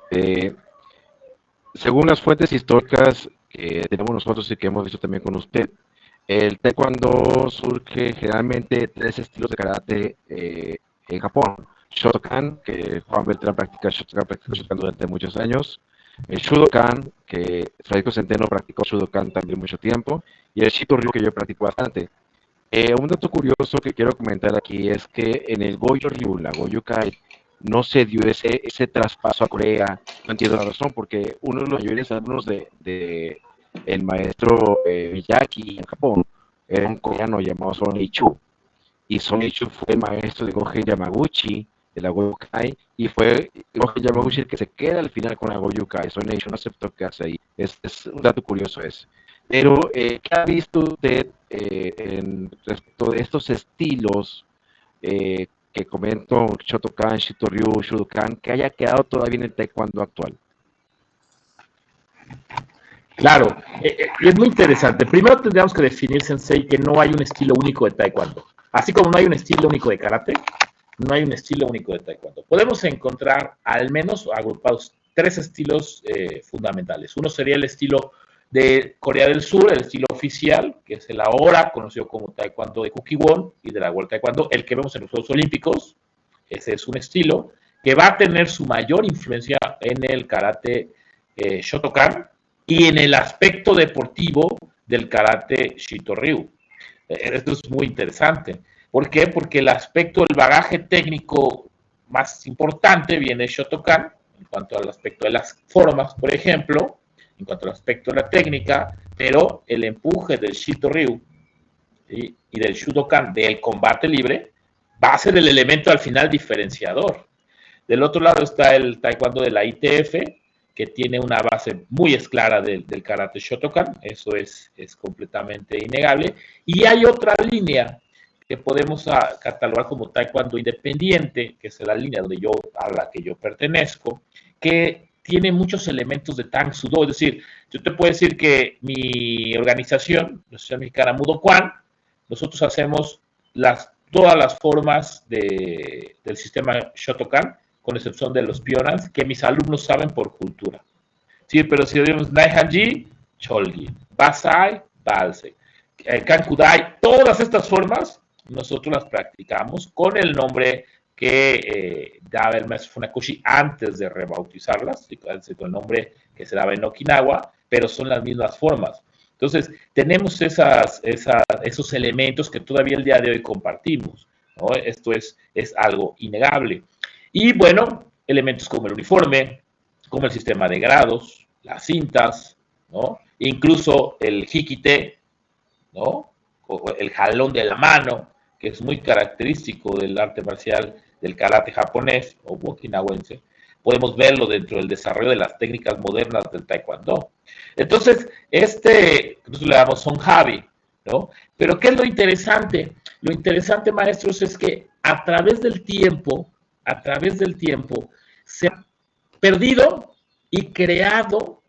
según las fuentes históricas que tenemos nosotros y que hemos visto también con usted, el taekwondo surge generalmente de 3 estilos de karate en Japón. Shotokan, que Juan Beltrán practicó Shotokan durante muchos años. El Shudokan, que Francisco Centeno practicó Shudokan también mucho tiempo. Y el Shitoryu, que yo practico bastante. Un dato curioso que quiero comentar aquí es que en el Goju Ryu, la Goju Kai, no se dio ese traspaso a Corea. No entiendo la razón, porque uno de los mayores alumnos de el maestro Miyaki en Japón era un coreano llamado Son Eichu. Y Son Eichu fue maestro de Gogen Yamaguchi, de la Goju Kai, y fue Gogen Yamaguchi el que se queda al final con la Goju Kai. Son Eichu no aceptó quedarse ahí. Es un dato curioso ese. Pero, ¿qué ha visto usted respecto de estos estilos que comento, Shotokan, Shitoryu, Shudokan, que haya quedado todavía en el taekwondo actual? Claro, y es muy interesante. Primero tendríamos que definir, Sensei, que no hay un estilo único de taekwondo. Así como no hay un estilo único de karate, no hay un estilo único de taekwondo. Podemos encontrar al menos agrupados 3 estilos fundamentales. Uno sería el estilo de Corea del Sur, el estilo oficial, que es el ahora conocido como taekwondo de Kukkiwon y de la World Taekwondo, el que vemos en los Juegos Olímpicos. Ese es un estilo que va a tener su mayor influencia en el karate Shotokan y en el aspecto deportivo del karate Shitoryu. Esto es muy interesante. ¿Por qué? Porque el aspecto, el bagaje técnico más importante viene de Shotokan, en cuanto al aspecto de las formas, por ejemplo, en cuanto al aspecto de la técnica, pero el empuje del Shitoryu y del Shudokan, del combate libre, va a ser el elemento al final diferenciador. Del otro lado está el taekwondo de la ITF, que tiene una base muy clara del karate Shotokan, eso es completamente innegable. Y hay otra línea que podemos catalogar como taekwondo independiente, que es la línea a la que yo pertenezco, que tiene muchos elementos de Tang Soo Do. Es decir, yo te puedo decir que mi organización, la Asociación Mexicana Mudo Kwan, nosotros hacemos todas las formas del sistema Shotokan, con excepción de los Pionans, que mis alumnos saben por cultura. Sí, pero si vemos Naihanji, Cholgi, Basai, Balse, Kankudai, todas estas formas, nosotros las practicamos con el nombre que daba el maestro Funakoshi antes de rebautizarlas, con el nombre que se daba en Okinawa, pero son las mismas formas. Entonces, tenemos esos elementos que todavía el día de hoy compartimos, ¿no? Esto es algo innegable. Y bueno, elementos como el uniforme, como el sistema de grados, las cintas, ¿no? Incluso el hikite, ¿no? O el jalón de la mano, que es muy característico del arte marcial del karate japonés o okinawense. Podemos verlo dentro del desarrollo de las técnicas modernas del taekwondo. Entonces, nosotros le damos sonjabi, ¿no? Pero ¿qué es lo interesante? Lo interesante, maestros, es que a través del tiempo se han perdido y creado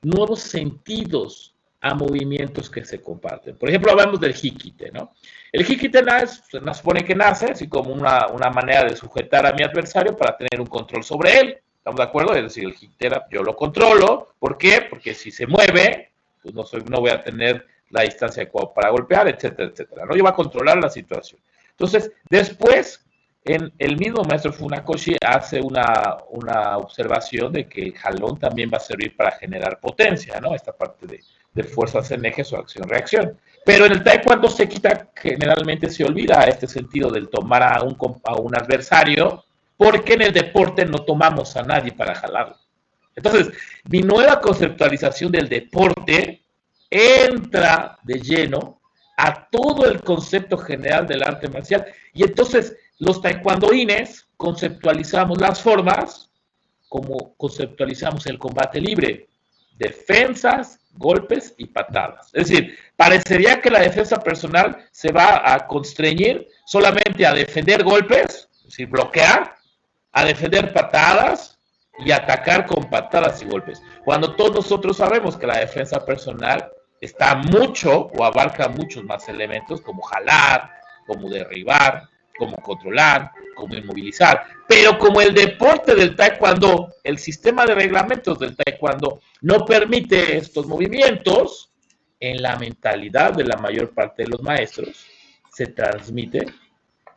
nuevos sentidos a movimientos que se comparten. Por ejemplo, hablamos del hikite, ¿no? El hikite nos supone que nace así como una manera de sujetar a mi adversario para tener un control sobre él, ¿Estamos de acuerdo? Es decir, el hittera yo lo controlo. ¿Por qué? Porque si se mueve, pues no voy a tener la distancia adecuada para golpear, etcétera, etcétera, ¿no? Yo voy a controlar la situación. Entonces, después, el mismo maestro Funakoshi hace una observación de que el jalón también va a servir para generar potencia, ¿no? Esta parte de fuerzas en ejes o acción-reacción. Pero en el taekwondo generalmente se olvida este sentido del tomar a un adversario, porque en el deporte no tomamos a nadie para jalarlo. Entonces, mi nueva conceptualización del deporte entra de lleno a todo el concepto general del arte marcial. Y entonces, los taekwondoines conceptualizamos las formas como conceptualizamos el combate libre: defensas, golpes y patadas. Es decir, parecería que la defensa personal se va a constreñir solamente a defender golpes, es decir, bloquear, a defender patadas y atacar con patadas y golpes. Cuando todos nosotros sabemos que la defensa personal está mucho o abarca muchos más elementos, como jalar, como derribar, como controlar, como inmovilizar. Pero como el deporte del taekwondo, el sistema de reglamentos del taekwondo no permite estos movimientos, en la mentalidad de la mayor parte de los maestros se transmite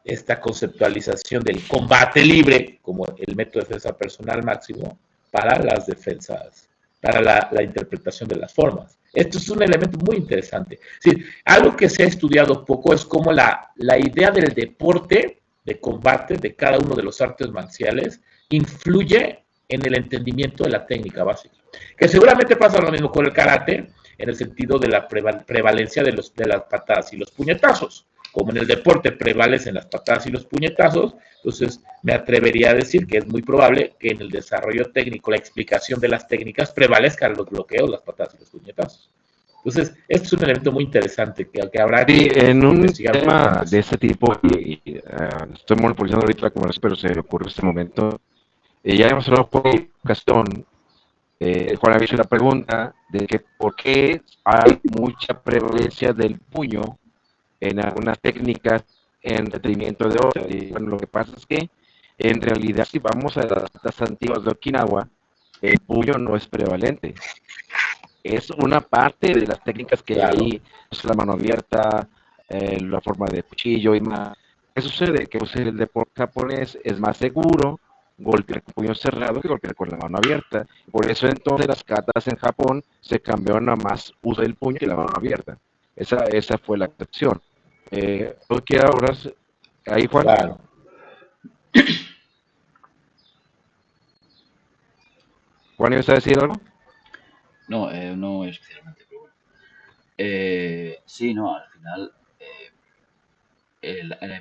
esta conceptualización del combate libre como el método de defensa personal máximo para las defensas, para la interpretación de las formas. Esto es un elemento muy interesante. Es decir, algo que se ha estudiado poco es cómo la idea del deporte de combate de cada uno de los artes marciales influye en el entendimiento de la técnica básica. Que seguramente pasa lo mismo con el karate, en el sentido de la prevalencia de las patadas y los puñetazos. Como en el deporte prevalecen las patadas y los puñetazos, entonces me atrevería a decir que es muy probable que en el desarrollo técnico, la explicación de las técnicas, prevalezcan los bloqueos, las patadas y los puñetazos. Entonces, esto es un elemento muy interesante que habrá que en un investigar. tema de ese tipo, estoy monopolizando ahorita la conversación, pero se me ocurrió en este momento. Ya hemos hablado por ocasión, Juan había hecho la pregunta de que por qué hay mucha prevalencia del puño en algunas técnicas en detrimento de otras. Y bueno, lo que pasa es que en realidad, si vamos a las antiguas de Okinawa, el puño no es prevalente. Es una parte de las técnicas que Claro. hay, pues, la mano abierta, la forma de cuchillo y más. ¿Qué sucede? Que el deporte japonés es más seguro golpear con puño cerrado que golpear con la mano abierta. Por eso entonces las katas en Japón se cambiaron a más uso del puño que la mano abierta. Esa fue la excepción. Porque ahora, ahí Juan. Claro. Juan, ¿ibas a decir algo? No, no especialmente, pero bueno. Sí, no, al final,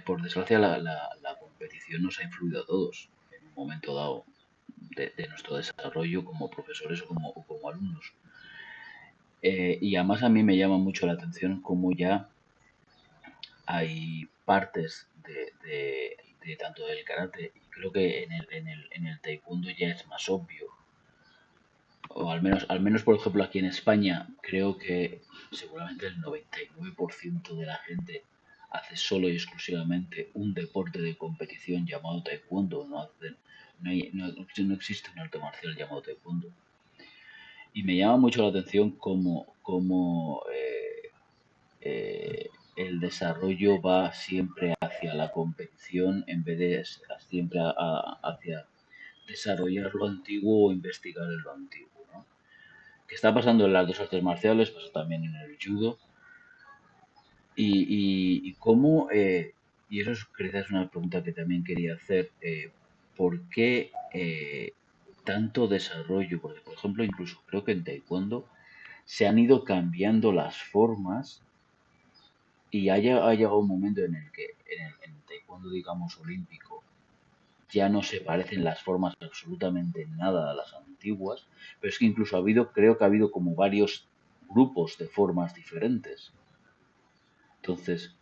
por desgracia, la competición nos ha influido a todos en un momento dado de nuestro desarrollo como profesores o como alumnos. Y además a mí me llama mucho la atención cómo ya hay partes de tanto del karate, y creo que en el taekwondo ya es más obvio, o al menos por ejemplo aquí en España, creo que seguramente el 99% de la gente hace solo y exclusivamente un deporte de competición llamado taekwondo, no existe un arte marcial llamado taekwondo. Y me llama mucho la atención cómo el desarrollo va siempre hacia la competición en vez de siempre hacia desarrollar lo antiguo o investigar en lo antiguo, ¿no? Que está pasando en las dos artes marciales, pasa también en el judo. Y cómo, y eso es quizás una pregunta que también quería hacer, ¿por qué tanto desarrollo? Porque, por ejemplo, incluso creo que en taekwondo se han ido cambiando las formas y ha llegado un momento en el que en el taekwondo, digamos, olímpico, ya no se parecen las formas absolutamente nada a las antiguas, pero es que incluso creo que ha habido como varios grupos de formas diferentes. Entonces,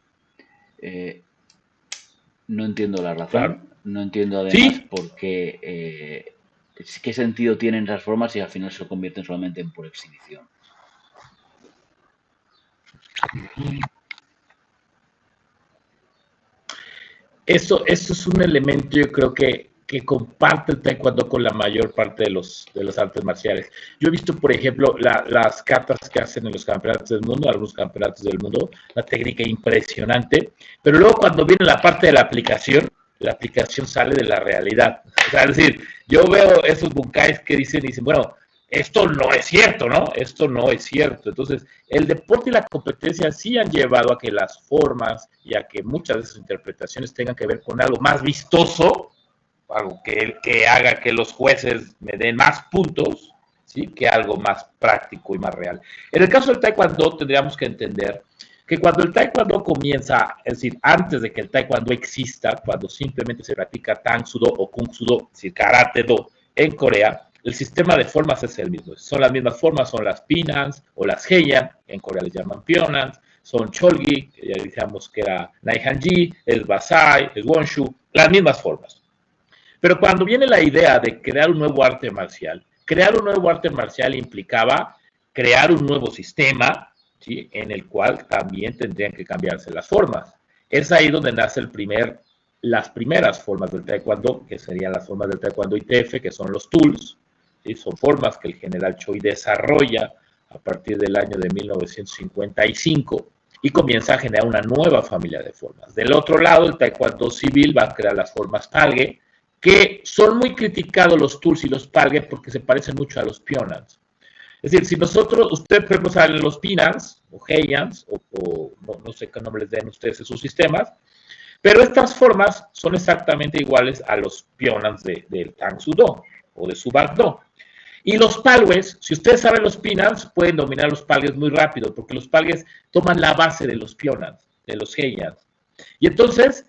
no entiendo la razón, Claro. no entiendo además Sí. por qué, qué sentido tienen esas formas y al final se convierten solamente en por exhibición. Esto es un elemento, yo creo que que comparte el taekwondo con la mayor parte de las artes marciales. Yo he visto, por ejemplo, las catas que hacen en los campeonatos del mundo, algunos campeonatos del mundo, una técnica impresionante, pero luego cuando viene la parte de la aplicación sale de la realidad. O sea, es decir, yo veo esos bunkais que dicen, bueno, esto no es cierto, ¿no? Esto no es cierto. Entonces, el deporte y la competencia sí han llevado a que las formas y a que muchas de esas interpretaciones tengan que ver con algo más vistoso, algo que haga que los jueces me den más puntos, ¿sí? Que algo más práctico y más real. En el caso del taekwondo tendríamos que entender que cuando el taekwondo comienza, es decir, antes de que el taekwondo exista, cuando simplemente se practica tang soo do o kung soo do, es decir, karate do en Corea, el sistema de formas es el mismo. Son las mismas formas, son las pinans o las heian, en Corea les llaman pionans, son cholgi, que ya decíamos que era naihanji, el basai, el wonshu, las mismas formas. Pero cuando viene la idea de crear un nuevo arte marcial implicaba crear un nuevo sistema, ¿sí? En el cual también tendrían que cambiarse las formas. Es ahí donde nace las primeras formas del taekwondo, que serían las formas del taekwondo ITF, que son los tools, ¿sí? Son formas que el general Choi desarrolla a partir del año de 1955 y comienza a generar una nueva familia de formas. Del otro lado, el taekwondo civil va a crear las formas palge, que son muy criticados los tools y los palge porque se parecen mucho a los pionans. Es decir, si usted por ejemplo saben los pinans o heians, o no sé qué nombre les den ustedes en sus sistemas, pero estas formas son exactamente iguales a los pionans del tang soo do o de subak do. Y los palgues, si ustedes saben los pinans, pueden dominar los palgues muy rápido, porque los palgues toman la base de los pionans, de los heians. Y entonces,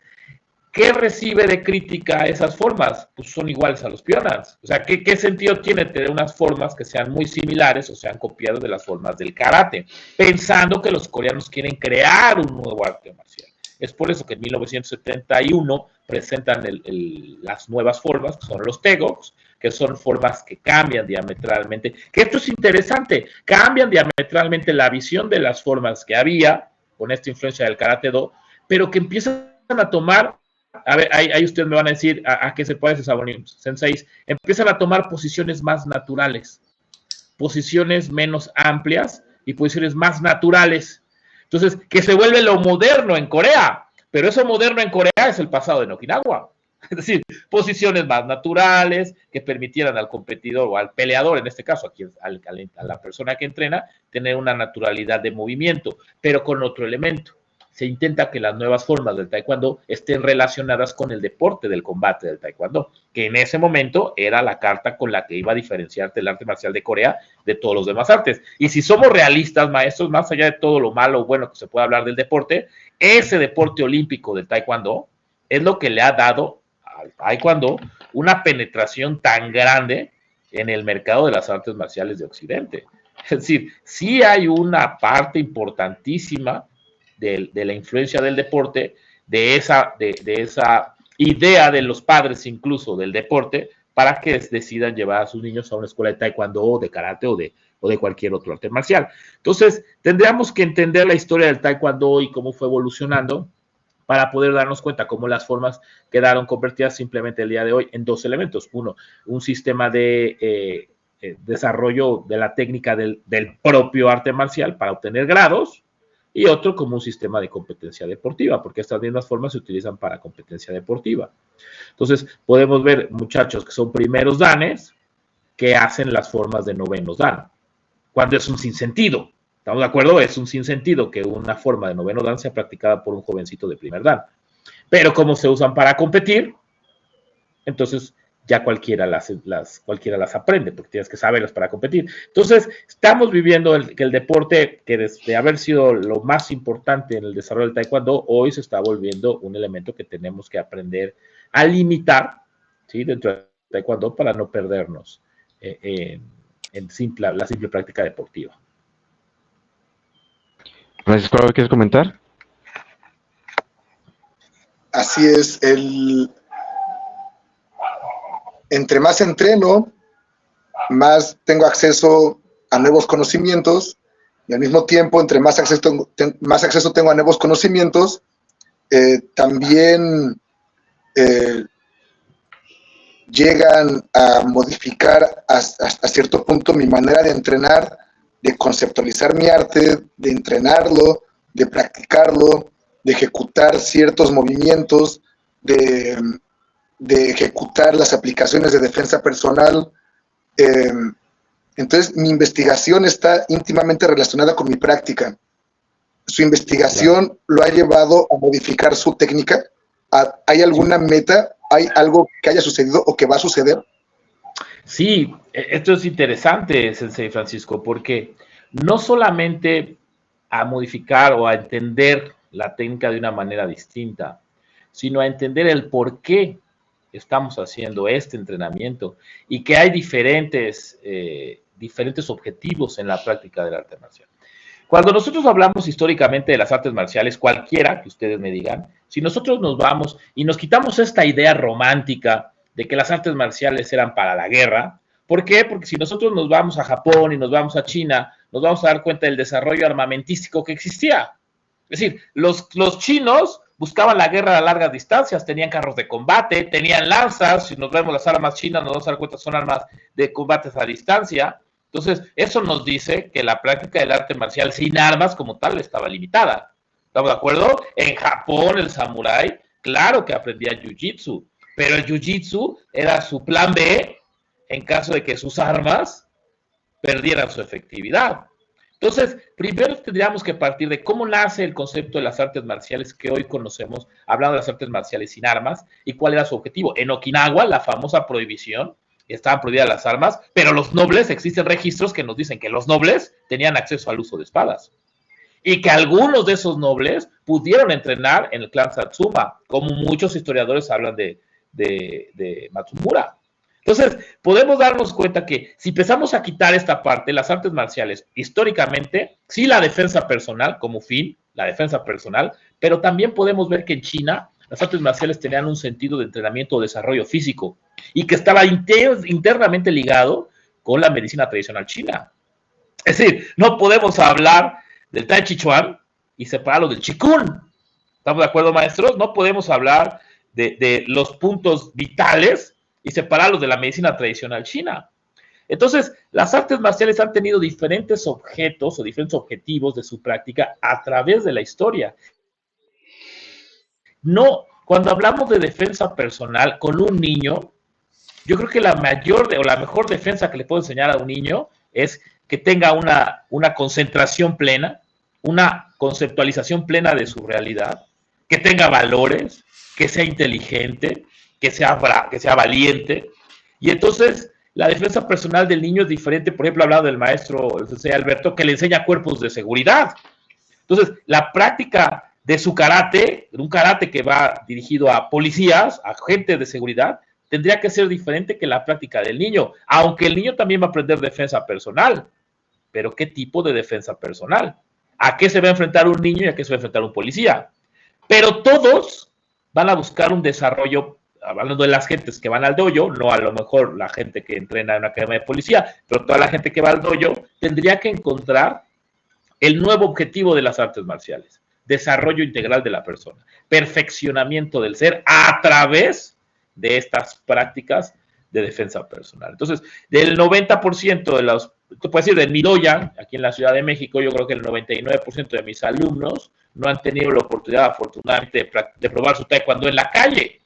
¿qué recibe de crítica esas formas? Pues son iguales a los pionans. O sea, ¿qué sentido tiene tener unas formas que sean muy similares o sean copiadas de las formas del karate? Pensando que los coreanos quieren crear un nuevo arte marcial. Es por eso que en 1971 presentan las nuevas formas, que son los Tegoks, que son formas que cambian diametralmente. Que esto es interesante, cambian diametralmente la visión de las formas que había con esta influencia del Karate Do, pero que empiezan a tomar, a ver, ahí ustedes me van a decir a qué se parece Sabonim Sensei, empiezan a tomar posiciones más naturales, posiciones menos amplias y posiciones más naturales. Entonces, que se vuelve lo moderno en Corea, pero eso moderno en Corea es el pasado de Okinawa. Es decir, posiciones más naturales que permitieran al competidor o al peleador, en este caso a la persona que entrena, tener una naturalidad de movimiento, pero con otro elemento. Se intenta que las nuevas formas del taekwondo estén relacionadas con el deporte del combate del taekwondo, que en ese momento era la carta con la que iba a diferenciarte el arte marcial de Corea de todos los demás artes. Y si somos realistas, maestros, más allá de todo lo malo o bueno que se puede hablar del deporte, ese deporte olímpico del taekwondo es lo que le ha dado al taekwondo una penetración tan grande en el mercado de las artes marciales de Occidente. Es decir, sí hay una parte importantísima de la influencia del deporte, de esa idea de los padres incluso del deporte, para que decidan llevar a sus niños a una escuela de taekwondo o de karate o de cualquier otro arte marcial. Entonces, tendríamos que entender la historia del taekwondo y cómo fue evolucionando para poder darnos cuenta cómo las formas quedaron convertidas simplemente el día de hoy en dos elementos. Uno, un sistema de desarrollo de la técnica del propio arte marcial para obtener grados, y otro como un sistema de competencia deportiva, porque estas mismas formas se utilizan para competencia deportiva. Entonces, podemos ver muchachos que son primeros danes que hacen las formas de novenos dan, cuando es un sinsentido. ¿Estamos de acuerdo? Es un sinsentido que una forma de noveno dan sea practicada por un jovencito de primer dan. Pero como se usan para competir, entonces ya cualquiera las aprende, porque tienes que saberlas para competir. Entonces, estamos viviendo que el deporte, que desde haber sido lo más importante en el desarrollo del taekwondo, hoy se está volviendo un elemento que tenemos que aprender a limitar, ¿sí? Dentro del taekwondo para no perdernos en la simple práctica deportiva. Francisco, ¿algo quieres comentar? Así es, entre más entreno, más tengo acceso a nuevos conocimientos, y al mismo tiempo, entre más acceso tengo a nuevos conocimientos, también llegan a modificar hasta cierto punto mi manera de entrenar, de conceptualizar mi arte, de entrenarlo, de practicarlo, de ejecutar ciertos movimientos, de, de ejecutar las aplicaciones de defensa personal. Eh, entonces, mi investigación está íntimamente relacionada con mi práctica. Su investigación lo ha llevado a modificar su técnica. ¿Hay alguna meta? ¿Hay algo que haya sucedido o que va a suceder? Sí, esto es interesante, Sensei Francisco, porque no solamente a modificar o a entender la técnica de una manera distinta, sino a entender el por qué estamos haciendo este entrenamiento y que hay diferentes objetivos en la práctica del arte marcial. Cuando nosotros hablamos históricamente de las artes marciales, cualquiera que ustedes me digan, si nosotros nos vamos y nos quitamos esta idea romántica de que las artes marciales eran para la guerra, ¿por qué? Porque si nosotros nos vamos a Japón y nos vamos a China, nos vamos a dar cuenta del desarrollo armamentístico que existía. Es decir, los chinos buscaban la guerra a largas distancias, tenían carros de combate, tenían lanzas, si nos vemos las armas chinas nos vamos a dar cuenta son armas de combates a distancia. Entonces, eso nos dice que la práctica del arte marcial sin armas como tal estaba limitada. ¿Estamos de acuerdo? En Japón, el samurái, claro que aprendía jiu-jitsu, pero el jiu-jitsu era su plan B en caso de que sus armas perdieran su efectividad. Entonces, primero tendríamos que partir de cómo nace el concepto de las artes marciales que hoy conocemos, hablando de las artes marciales sin armas, y cuál era su objetivo. En Okinawa, la famosa prohibición, estaban prohibidas las armas, pero los nobles, existen registros que nos dicen que los nobles tenían acceso al uso de espadas y que algunos de esos nobles pudieron entrenar en el clan Satsuma, como muchos historiadores hablan de Matsumura. Entonces, podemos darnos cuenta que si empezamos a quitar esta parte, las artes marciales, históricamente, sí la defensa personal como fin, la defensa personal, pero también podemos ver que en China las artes marciales tenían un sentido de entrenamiento o desarrollo físico y que estaba internamente ligado con la medicina tradicional china. Es decir, no podemos hablar del Tai Chi Chuan y separarlo del Qigong. ¿Estamos de acuerdo, maestros? No podemos hablar de los puntos vitales y separarlos de la medicina tradicional china. Entonces, las artes marciales han tenido diferentes objetos o diferentes objetivos de su práctica a través de la historia. No, cuando hablamos de defensa personal con un niño, yo creo que la mayor o la mejor defensa que le puedo enseñar a un niño es que tenga una concentración plena, una conceptualización plena de su realidad, que tenga valores, que sea inteligente, que sea valiente. Y entonces la defensa personal del niño es diferente. Por ejemplo, hablaba del maestro el sensei Alberto, que le enseña cuerpos de seguridad. Entonces, la práctica de su karate, un karate que va dirigido a policías, a gente de seguridad, tendría que ser diferente que la práctica del niño, aunque el niño también va a aprender defensa personal. Pero ¿qué tipo de defensa personal? ¿A qué se va a enfrentar un niño y a qué se va a enfrentar un policía? Pero todos van a buscar un desarrollo, hablando de las gentes que van al dojo, no a lo mejor la gente que entrena en una academia de policía, pero toda la gente que va al dojo tendría que encontrar el nuevo objetivo de las artes marciales: desarrollo integral de la persona, perfeccionamiento del ser a través de estas prácticas de defensa personal. Entonces, del 90% de los, tú puedes decir, de mi doya, aquí en la Ciudad de México, yo creo que el 99% de mis alumnos no han tenido la oportunidad, afortunadamente, de probar su taekwondo en la calle,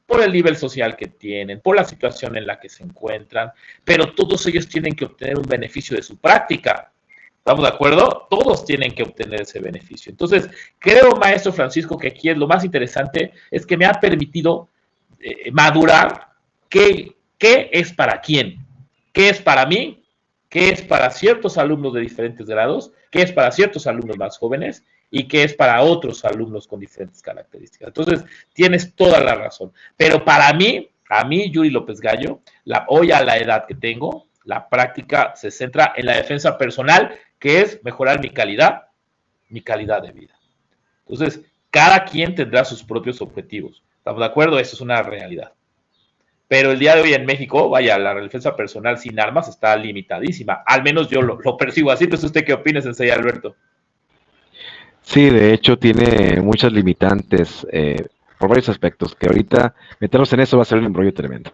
por el nivel social que tienen, por la situación en la que se encuentran, pero todos ellos tienen que obtener un beneficio de su práctica. ¿Estamos de acuerdo? Todos tienen que obtener ese beneficio. Entonces, creo, maestro Francisco, que aquí es lo más interesante, es que me ha permitido madurar qué es para quién, qué es para mí, qué es para ciertos alumnos de diferentes grados, qué es para ciertos alumnos más jóvenes y qué es para otros alumnos con diferentes características. Entonces, tienes toda la razón. Pero para mí, Yuri López Gallo, hoy a la edad que tengo, la práctica se centra en la defensa personal, que es mejorar mi calidad de vida. Entonces, cada quien tendrá sus propios objetivos. ¿Estamos de acuerdo? Eso es una realidad. Pero el día de hoy en México, vaya, la defensa personal sin armas está limitadísima. Al menos yo lo percibo así. Pues, ¿usted qué opina, sensei Alberto? Sí, de hecho tiene muchas limitantes. por varios aspectos, que ahorita meternos en eso va a ser un embrollo tremendo.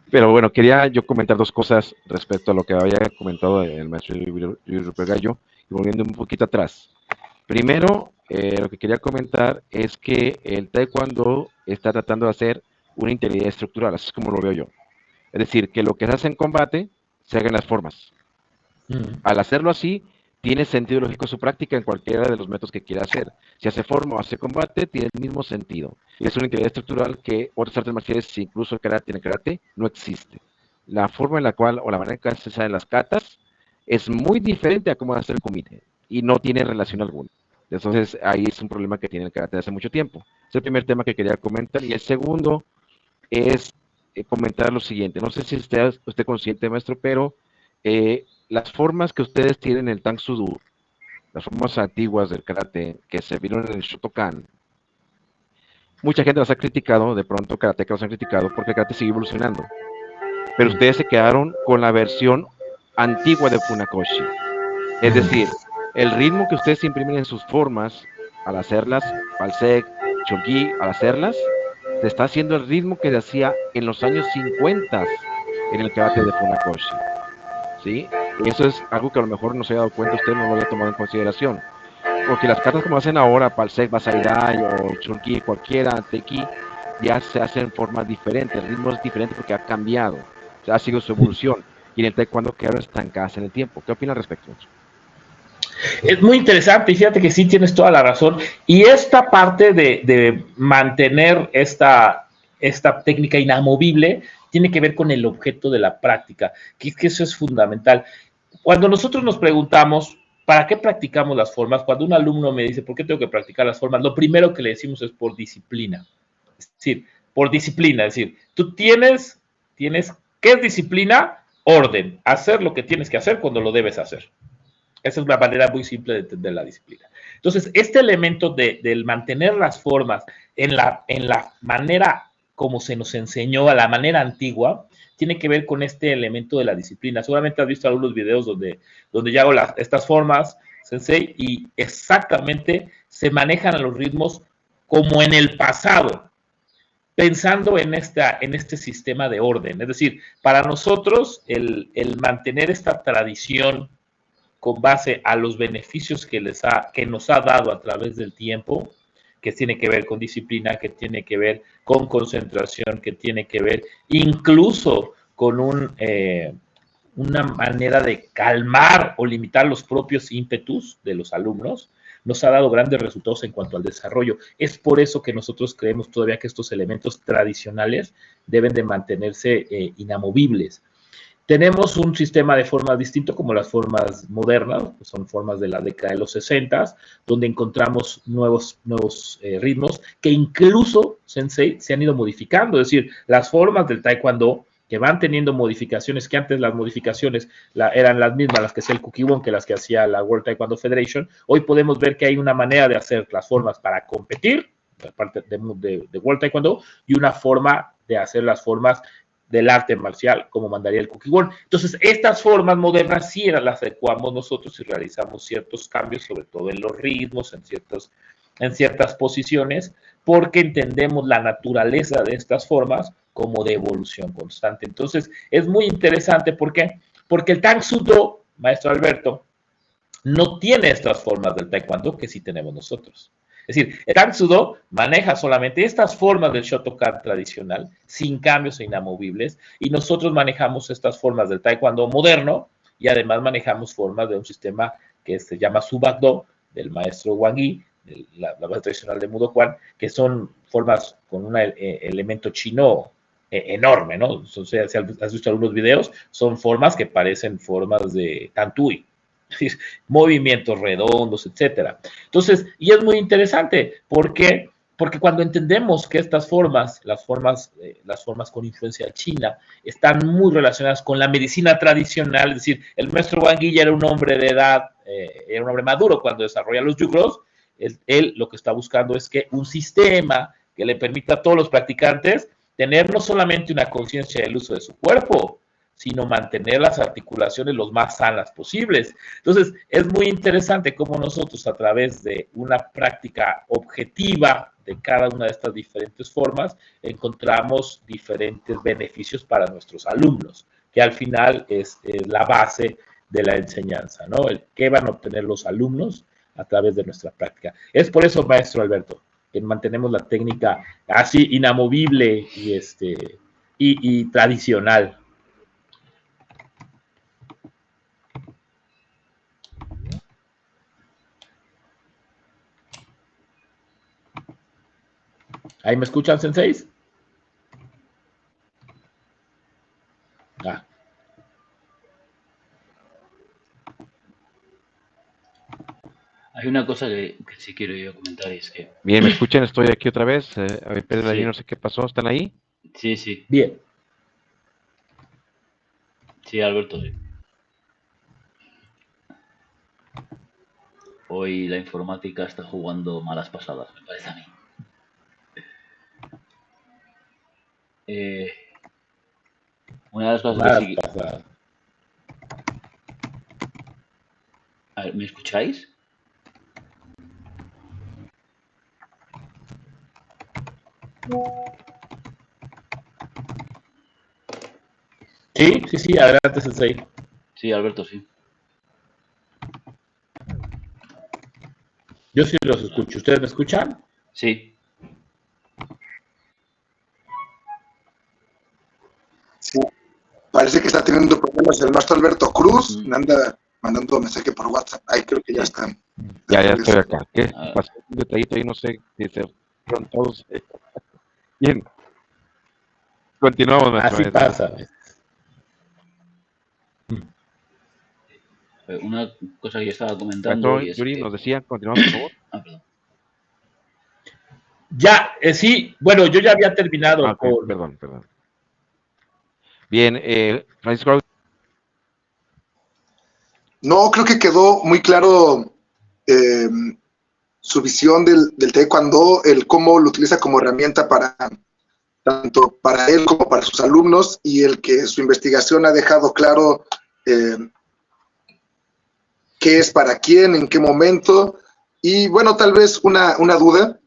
Pero bueno, quería yo comentar dos cosas respecto a lo que había comentado el maestro Yuri Ruper Gallo, y volviendo un poquito atrás. Primero, lo que quería comentar es que el taekwondo está tratando de hacer una integridad estructural, así es como lo veo yo. Es decir, que lo que se hace en combate se haga en las formas. Al hacerlo así, tiene sentido lógico su práctica en cualquiera de los métodos que quiera hacer. Si hace forma o hace combate, tiene el mismo sentido. Y es una integridad estructural que otras artes marciales, incluso el karate, en el karate, no existe. La forma en la cual, o la manera en que se hacen las katas, es muy diferente a cómo hacer el kumite. Y no tiene relación alguna. Entonces, ahí es un problema que tiene el karate hace mucho tiempo. Es el primer tema que quería comentar. Y el segundo es comentar lo siguiente. No sé si usted consciente, maestro, pero las formas que ustedes tienen en el Tang Soo Do, las formas antiguas del karate que se vieron en el Shotokan, mucha gente las ha criticado, de pronto karatecas los han criticado porque el karate sigue evolucionando. Pero ustedes se quedaron con la versión antigua de Funakoshi. Es decir, el ritmo que ustedes imprimen en sus formas, al hacerlas, Palsec, Chogi, al hacerlas, se está haciendo el ritmo que se hacía en los años 50 en el karate de Funakoshi. ¿Sí? Eso es algo que a lo mejor no se había dado cuenta, usted no lo había tomado en consideración. Porque las cartas como hacen ahora, Palsec, Basaidai o Chunki, cualquiera, Teki, ya se hacen en formas diferentes, el ritmo es diferente porque ha cambiado, o sea, ha sido su evolución. Y en el taekwondo quedaron estancadas en el tiempo. ¿Qué opina al respecto? Es muy interesante y fíjate que sí tienes toda la razón. Y esta parte de mantener esta técnica inamovible tiene que ver con el objeto de la práctica, que eso es fundamental. Cuando nosotros nos preguntamos, ¿para qué practicamos las formas? Cuando un alumno me dice, ¿por qué tengo que practicar las formas? Lo primero que le decimos es por disciplina. Es decir, por disciplina. Es decir, tú tienes, ¿qué es disciplina? Orden. Hacer lo que tienes que hacer cuando lo debes hacer. Esa es una manera muy simple de entender la disciplina. Entonces, este elemento del mantener las formas en la manera como se nos enseñó, a la manera antigua, tiene que ver con este elemento de la disciplina. Seguramente has visto algunos videos donde yo hago estas formas, sensei, y exactamente se manejan a los ritmos como en el pasado, pensando en este sistema de orden. Es decir, para nosotros el mantener esta tradición con base a los beneficios que nos ha dado a través del tiempo, que tiene que ver con disciplina, que tiene que ver con concentración, que tiene que ver incluso con una manera de calmar o limitar los propios ímpetus de los alumnos, nos ha dado grandes resultados en cuanto al desarrollo. Es por eso que nosotros creemos todavía que estos elementos tradicionales deben de mantenerse inamovibles. Tenemos un sistema de formas distinto como las formas modernas, que son formas de la década de los 60, donde encontramos nuevos ritmos que incluso, sensei, se han ido modificando. Es decir, las formas del taekwondo que van teniendo modificaciones, que antes las modificaciones eran las mismas, las que hacía el Kukkiwon, que las que hacía la World Taekwondo Federation. Hoy podemos ver que hay una manera de hacer las formas para competir, aparte de World Taekwondo, y una forma de hacer las formas del arte marcial, como mandaría el Kukkiwon. Entonces, estas formas modernas sí las adecuamos nosotros y realizamos ciertos cambios, sobre todo en los ritmos, en ciertas posiciones, porque entendemos la naturaleza de estas formas como de evolución constante. Entonces, es muy interesante, ¿por qué? Porque el Tang Soo Do, maestro Alberto, no tiene estas formas del taekwondo que sí tenemos nosotros. Es decir, el Tang Soo Do maneja solamente estas formas del Shotokan tradicional, sin cambios e inamovibles, y nosotros manejamos estas formas del taekwondo moderno, y además manejamos formas de un sistema que se llama Subak-do, del maestro Wang Yi, la base tradicional de Mudo Kwan, que son formas con un elemento chino enorme, ¿no? O sea, si has visto algunos videos, son formas que parecen formas de Tantui, movimientos redondos, etcétera. Entonces, y es muy interesante, ¿por qué? Porque cuando entendemos que estas formas, las formas con influencia china, están muy relacionadas con la medicina tradicional, es decir, el maestro Wang Yi era un hombre de edad, era un hombre maduro cuando desarrolla los yugros, él lo que está buscando es que un sistema que le permita a todos los practicantes tener no solamente una conciencia del uso de su cuerpo, sino mantener las articulaciones lo más sanas posibles. Entonces, es muy interesante cómo nosotros a través de una práctica objetiva de cada una de estas diferentes formas encontramos diferentes beneficios para nuestros alumnos, que al final es la base de la enseñanza, ¿no? El qué van a obtener los alumnos a través de nuestra práctica. Es por eso, maestro Alberto, que mantenemos la técnica así inamovible y tradicional. ¿Ahí me escuchan, senseis? Ah. Hay una cosa que sí quiero yo comentar y es que... Bien, ¿me escuchan? Estoy aquí otra vez. A ver, Pedro, ahí Sí, no sé qué pasó. ¿Están ahí? sí, Bien. sí, Alberto, sí. Hoy la informática está jugando malas pasadas, me parece a mí. Una de las cosas que Malas sí... pasadas. A ver, ¿me escucháis? Sí, adelante, sensei. Sí, Alberto, sí. Yo sí los escucho. ¿Ustedes me escuchan? Sí, Sí, parece que está teniendo problemas el maestro Alberto Cruz. Me anda mandando mensaje por WhatsApp. Ahí creo que ya sí. están. Ya estoy acá. ¿Qué Ah, pasó? Un detallito ahí, no sé si se fueron todos. Bien, continuamos, maestro. Así pasa. una cosa que yo estaba comentando Maestro y es Yuri, que... nos decía, continuamos, por favor. Ah, perdón. Ya, sí, bueno, yo ya había terminado Ok, con... perdón. Bien, Francisco. No, creo que quedó muy claro eh, su visión del taekwondo, el cómo lo utiliza como herramienta para tanto para él como para sus alumnos, y el que su investigación ha dejado claro eh, qué es para quién, en qué momento. Y bueno, tal vez una duda,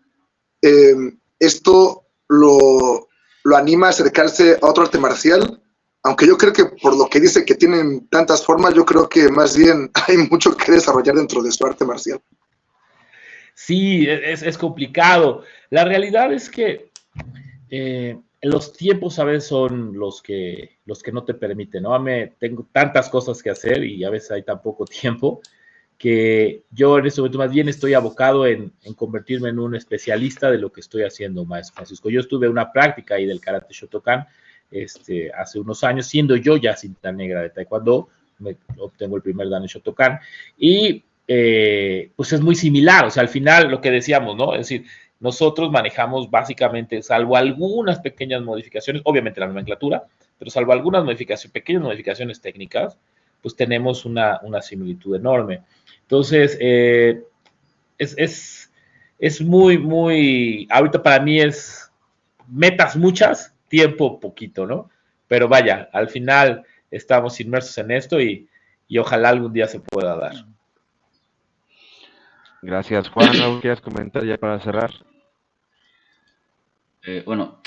esto lo anima a acercarse a otro arte marcial, aunque yo creo que por lo que dice que tienen tantas formas, yo creo que más bien hay mucho que desarrollar dentro de su arte marcial. Sí, es complicado. La realidad es que los tiempos a veces son los que no te permiten, ¿no? Tengo tantas cosas que hacer y a veces hay tan poco tiempo que yo en este momento más bien estoy abocado en convertirme en un especialista de lo que estoy haciendo, maestro Francisco. Yo estuve en una práctica ahí del karate Shotokan hace unos años, siendo yo ya cinta negra de taekwondo, obtengo el primer dan en Shotokan y pues es muy similar, o sea, al final lo que decíamos, ¿no? Es decir, nosotros manejamos básicamente, salvo algunas pequeñas modificaciones, obviamente la nomenclatura, pero salvo algunas pequeñas modificaciones técnicas, pues tenemos una similitud enorme. Entonces, es muy, ahorita para mí es metas muchas, tiempo poquito, ¿no? Pero vaya, al final estamos inmersos en esto y ojalá algún día se pueda dar. Gracias, Juan. ¿Algo quieras comentar ya para cerrar? Bueno,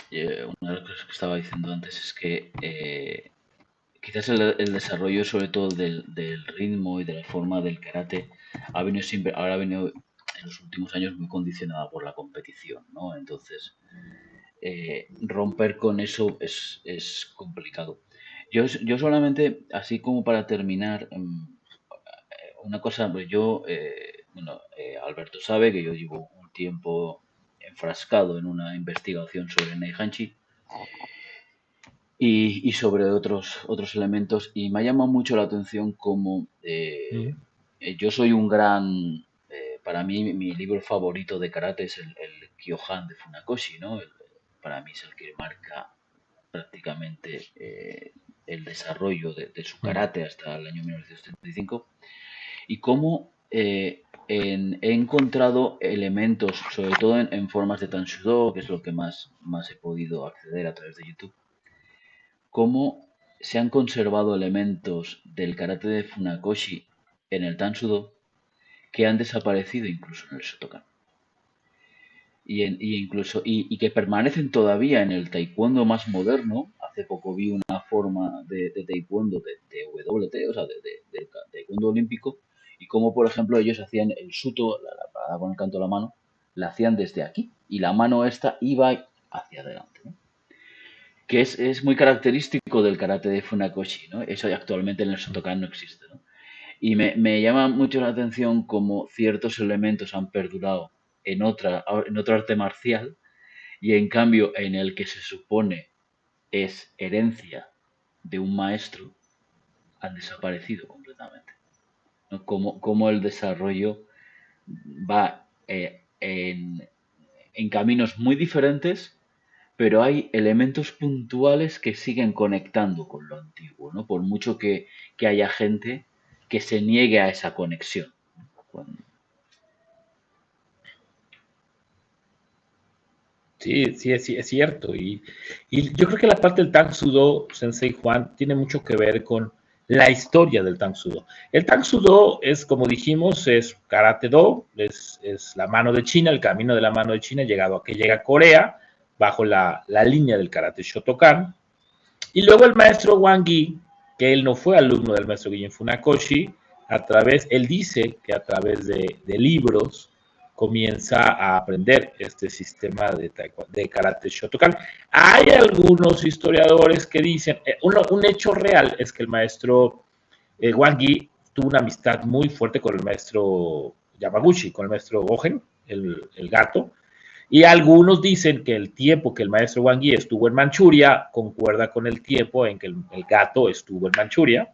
una de las cosas que estaba diciendo antes es que quizás el desarrollo sobre todo del ritmo y de la forma del karate ahora ha venido en los últimos años muy condicionada por la competición, ¿no? Entonces, romper con eso es complicado. Yo solamente, así como para terminar, una cosa, pues Alberto sabe que yo llevo un tiempo enfrascado en una investigación sobre Neihanchi y sobre otros elementos, y me ha llamado mucho la atención como yo soy un gran, para mí mi libro favorito de karate es el Kyohan de Funakoshi, ¿no? Para mí es el que marca prácticamente el desarrollo de su karate hasta el año 1975, y cómo he encontrado elementos, sobre todo en formas de Tanshudo, que es lo que más he podido acceder a través de YouTube, cómo se han conservado elementos del karate de Funakoshi en el Tansudo que han desaparecido incluso en el Shotokan. Y que permanecen todavía en el taekwondo más moderno. Hace poco vi una forma de taekwondo de WT, o sea, de taekwondo olímpico, y como por ejemplo ellos hacían el suto, la parada con el canto de la mano, la hacían desde aquí, y la mano esta iba hacia adelante, ¿no? Que es muy característico del karate de Funakoshi, ¿no? Eso actualmente en el Shotokan no existe, ¿no? Y me llama mucho la atención cómo ciertos elementos han perdurado en otro arte marcial, y en cambio en el que se supone es herencia de un maestro, han desaparecido completamente, ¿no? Como el desarrollo va en caminos muy diferentes, pero hay elementos puntuales que siguen conectando con lo antiguo, ¿no? Por mucho que haya gente que se niegue a esa conexión. Sí, sí, es cierto. Y yo creo que la parte del Tang Sudo, Sensei Juan, tiene mucho que ver con la historia del Tang Sudo. El Tang Sudo es, como dijimos, es Karate Do, es la mano de China, el camino de la mano de China, llegado a que llega a Corea, bajo la línea del Karate Shotokan. Y luego el maestro Wang Yi, que él no fue alumno del maestro Guillen Funakoshi, él dice que a través de libros comienza a aprender este sistema de karate Shotokan. Hay algunos historiadores que dicen, un hecho real es que el maestro Wang Yi tuvo una amistad muy fuerte con el maestro Yamaguchi, con el maestro Gogen, el gato, y algunos dicen que el tiempo que el maestro Wang Yi estuvo en Manchuria concuerda con el tiempo en que el gato estuvo en Manchuria,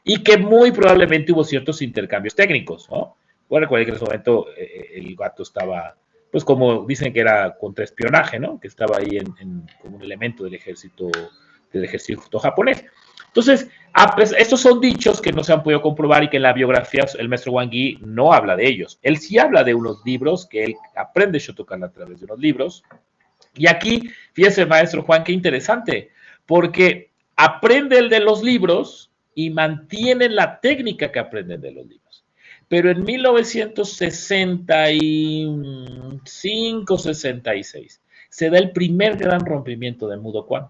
y que muy probablemente hubo ciertos intercambios técnicos, ¿no? Bueno, recuerden que en ese momento el gato estaba, pues como dicen que era contraespionaje, ¿no? Que estaba ahí como un elemento del ejército japonés. Entonces, estos son dichos que no se han podido comprobar y que en la biografía el maestro Wang Yi no habla de ellos. Él sí habla de unos libros, que él aprende Shotokan a través de unos libros. Y aquí, fíjese, maestro Juan, qué interesante, porque aprende el de los libros y mantiene la técnica que aprenden de los libros. Pero en 1965-66 se da el primer gran rompimiento de Mudokan.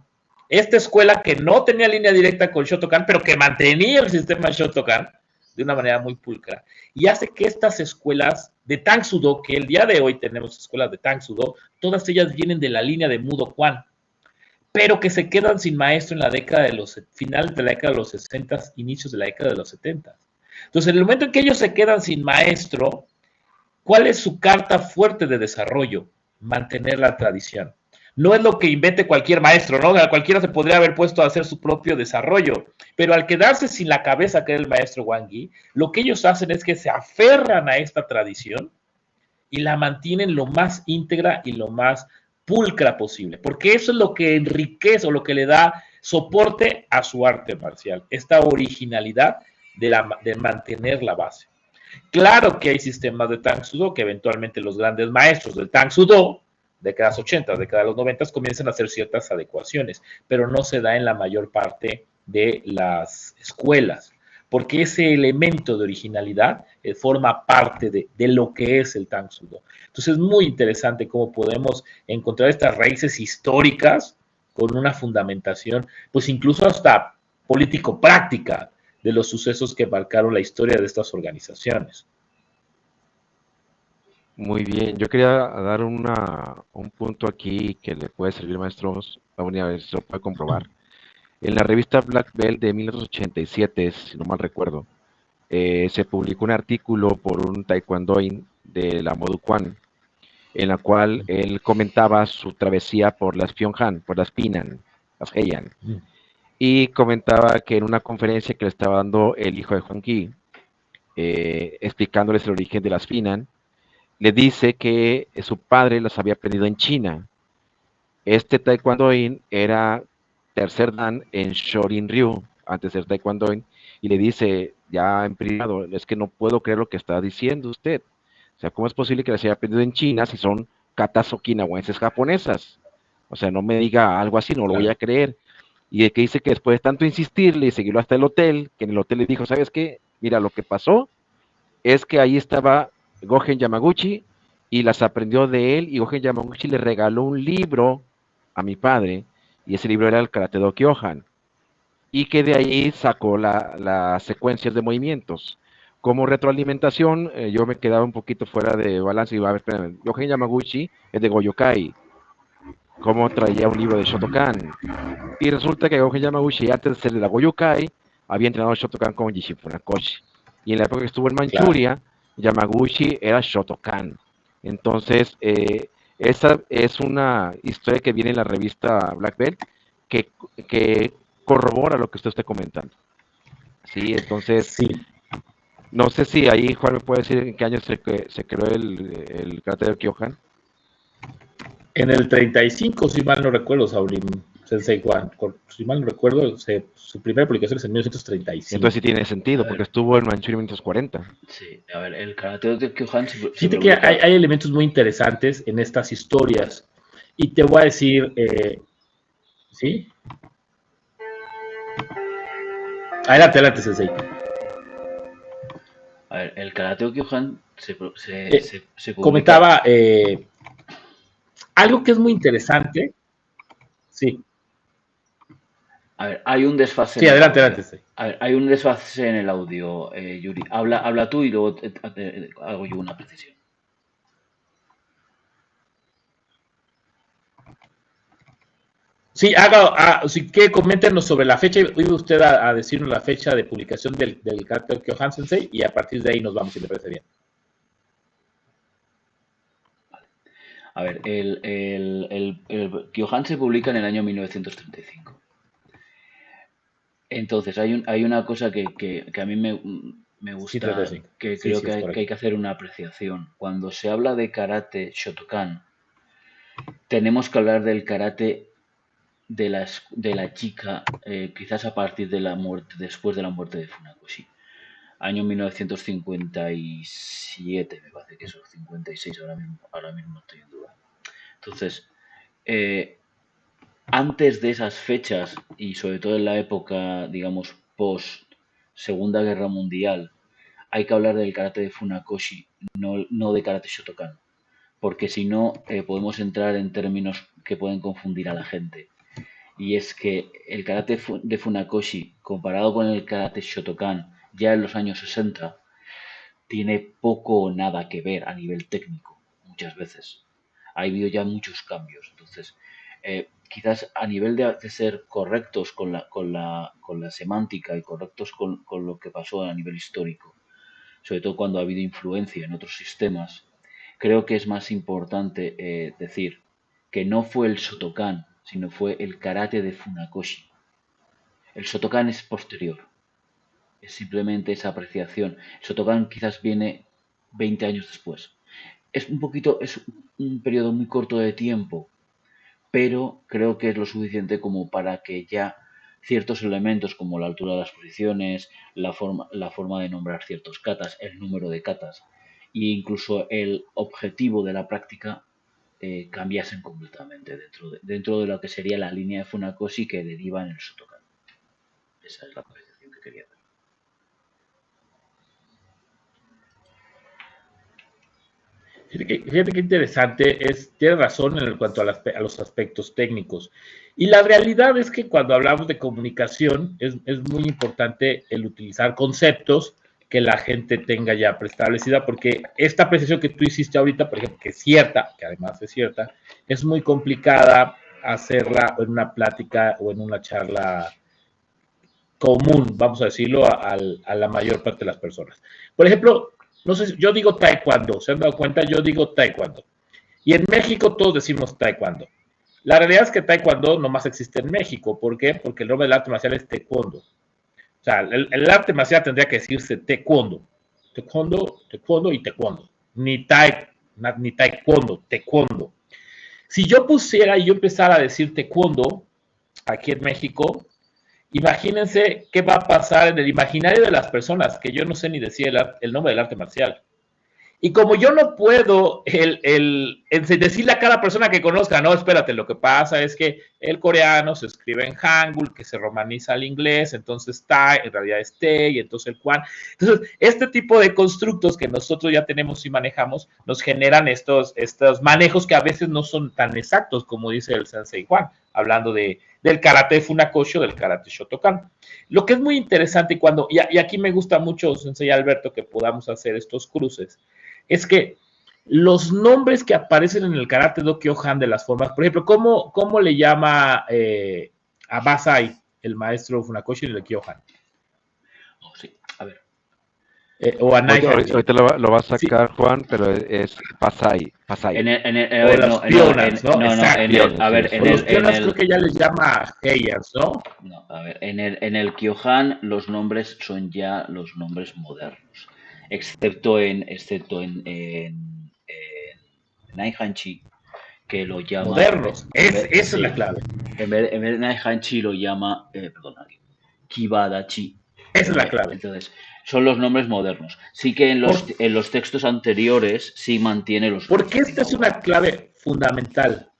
Esta escuela que no tenía línea directa con Shotokan, pero que mantenía el sistema Shotokan de una manera muy pulcra, y hace que estas escuelas de Tang Sudo, que el día de hoy tenemos escuelas de Tang Sudo, todas ellas vienen de la línea de Mudokan, pero que se quedan sin maestro en la década de los final de la década de los 60, inicios de la década de los 70. Entonces, en el momento en que ellos se quedan sin maestro, ¿cuál es su carta fuerte de desarrollo? Mantener la tradición. No es lo que invente cualquier maestro, ¿no? Cualquiera se podría haber puesto a hacer su propio desarrollo, pero al quedarse sin la cabeza que era el maestro Wang Yi, lo que ellos hacen es que se aferran a esta tradición y la mantienen lo más íntegra y lo más pulcra posible, porque eso es lo que enriquece o lo que le da soporte a su arte marcial, esta originalidad de mantener la base. Claro que hay sistemas de Tang Sudo que eventualmente los grandes maestros del Tang Sudo, décadas 80, décadas de los 90, comienzan a hacer ciertas adecuaciones, pero no se da en la mayor parte de las escuelas, porque ese elemento de originalidad forma parte de lo que es el Tang Sudo. Entonces es muy interesante cómo podemos encontrar estas raíces históricas con una fundamentación, pues incluso hasta político-práctica, de los sucesos que marcaron la historia de estas organizaciones. Muy bien, yo quería dar un punto aquí que le puede servir, maestros, a ver si lo puede comprobar. En la revista Black Belt de 1987, si no mal recuerdo, se publicó un artículo por un taekwondoin de la Modukwon, en la cual él comentaba su travesía por las Pyongyang, por las Pinan, las Heian, y comentaba que en una conferencia que le estaba dando el hijo de Hong Ki, explicándoles el origen de las Pinan, le dice que su padre las había aprendido en China. Este taekwondoin era tercer dan en Shorin Ryu, antes de ser taekwondoin, y le dice ya en privado, es que no puedo creer lo que está diciendo usted. O sea, ¿cómo es posible que las haya aprendido en China si son katas okinawenses japonesas? O sea, no me diga algo así, no lo voy a creer. y el que dice que después de tanto insistirle y seguirlo hasta el hotel, que en el hotel le dijo, ¿sabes qué? Mira, lo que pasó es que ahí estaba Gogen Yamaguchi y las aprendió de él y Gogen Yamaguchi le regaló un libro a mi padre y ese libro era el Karate Do Kyohan y que de ahí sacó las secuencias de movimientos. Como retroalimentación, yo me quedaba un poquito fuera de balance y iba a ver, espérame, Gogen Yamaguchi es de Goyokai, como traía un libro de Shotokan. Y resulta que Gogen Yamaguchi, antes de ser de la Goyokai, había entrenado Shotokan con Gishin Funakoshi. Y en la época que estuvo en Claro. Manchuria, Yamaguchi era Shotokan. Entonces, esa es una historia que viene en la revista Black Belt que, que corrobora lo que usted está comentando. Sí, entonces, Sí, no sé si ahí Juan me puede decir en qué año se creó el Karate de Kyohan. en el 35, si mal no recuerdo, Saurin Sensei Juan, si mal no recuerdo, su primera publicación es en Entonces 1935. sí tiene sentido, A porque ver, estuvo en Manchuria en 1940. sí, a ver, el Karate de Kyohan se Fíjate que hay, publica. hay elementos muy interesantes en estas historias. Y te voy a decir, ¿sí? Adelante, adelante, Sensei. A ver, el Karate de Kyohan Eh, se publica. Comentaba algo que es muy interesante. Sí, A ver, hay un desfase sí, en el adelante, audio. adelante. Sensei. A ver, hay un desfase en el audio, Yuri. Habla tú y luego hago yo una precisión. Sí, sí que coméntenos sobre la fecha. Iba usted a decirnos la fecha de publicación del Karate Kyohan Sensei y a partir de ahí nos vamos, si le parece bien. A ver, el Kyohan se publica en el año 1935. Entonces, hay una cosa que a mí me Sí, gusta, 35. que Sí, creo sí, es que hay correcto. que hacer una apreciación. Cuando se habla de karate Shotokan, tenemos que hablar del karate de la chica, quizás a partir de la muerte, después de la muerte de Funakoshi. Año 1957, me parece que eso, 56, ahora mismo estoy en duda. Entonces, eh, antes de esas fechas y sobre todo en la época, digamos, post Segunda Guerra Mundial, hay que hablar del karate de Funakoshi, no de karate Shotokan, porque si no podemos entrar en términos que pueden confundir a la gente. Y es que el karate de Funakoshi, comparado con el karate Shotokan ya en los años 60, tiene poco o nada que ver a nivel técnico, muchas veces. Ha habido ya muchos cambios. Entonces, quizás a nivel de ser correctos con la semántica y correctos con lo que pasó a nivel histórico, sobre todo cuando ha habido influencia en otros sistemas, creo que es más importante decir que no fue el Shotokan, sino fue el karate de Funakoshi. El Shotokan es posterior, es simplemente esa apreciación. El Shotokan quizás viene 20 años después. Es un periodo muy corto de tiempo, pero creo que es lo suficiente como para que ya ciertos elementos como la altura de las posiciones, la forma de nombrar ciertos katas, el número de katas e incluso el objetivo de la práctica cambiasen completamente dentro de lo que sería la línea de Funakoshi que deriva en el Shotokan. Esa es la apreciación que quería hacer. Fíjate qué interesante, tiene razón en cuanto a los aspectos técnicos. Y la realidad es que cuando hablamos de comunicación es muy importante el utilizar conceptos que la gente tenga ya preestablecida, porque esta apreciación que tú hiciste ahorita, por ejemplo, que es cierta, que además es cierta, es muy complicada hacerla en una plática o en una charla común, vamos a decirlo, a la mayor parte de las personas. Por ejemplo, no sé, yo digo taekwondo, ¿se han dado cuenta? Yo digo taekwondo. Y en México todos decimos taekwondo. La realidad es que taekwondo nomás existe en México. ¿Por qué? Porque el nombre del arte marcial es taekwondo. O sea, el arte marcial tendría que decirse taekwondo. Taekwondo y taekwondo. Ni taekwondo, taekwondo. Si yo pusiera y yo empezara a decir taekwondo aquí en México, imagínense qué va a pasar en el imaginario de las personas, que yo no sé ni decir el nombre del arte marcial. Y como yo no puedo decirle a cada persona que conozca, no, espérate, lo que pasa es que el coreano se escribe en Hangul, que se romaniza al inglés, entonces Tai, en realidad es Te, y entonces el Quan. Entonces, este tipo de constructos que nosotros ya tenemos y manejamos, nos generan estos manejos que a veces no son tan exactos, como dice el Sensei Juan, hablando del karate Funakoshi o del karate Shotokan. Lo que es muy interesante, y aquí me gusta mucho, Sensei Alberto, que podamos hacer estos cruces, es que los nombres que aparecen en el karate do Kyohan de las formas, por ejemplo, ¿cómo le llama a Basai, el maestro Funakoshi en el Kyohan? Oh, sí, a ver. O a Nai Hanchi. Ahorita lo va a sacar sí. Juan, pero es Pasai. O las pionas, ¿no? A ver, los pionas creo que ya les llama Heians, ¿no? No, a ver, en el Kyohan los nombres son ya los nombres modernos, excepto en Nai Hanchi, que lo llama... Modernos, esa es la clave. En vez de Nai Hanchi lo llama, Kibadachi. Esa es la clave. Entonces, son los nombres modernos. Sí que en los textos anteriores sí mantiene los... Porque esta es una clave fundamental.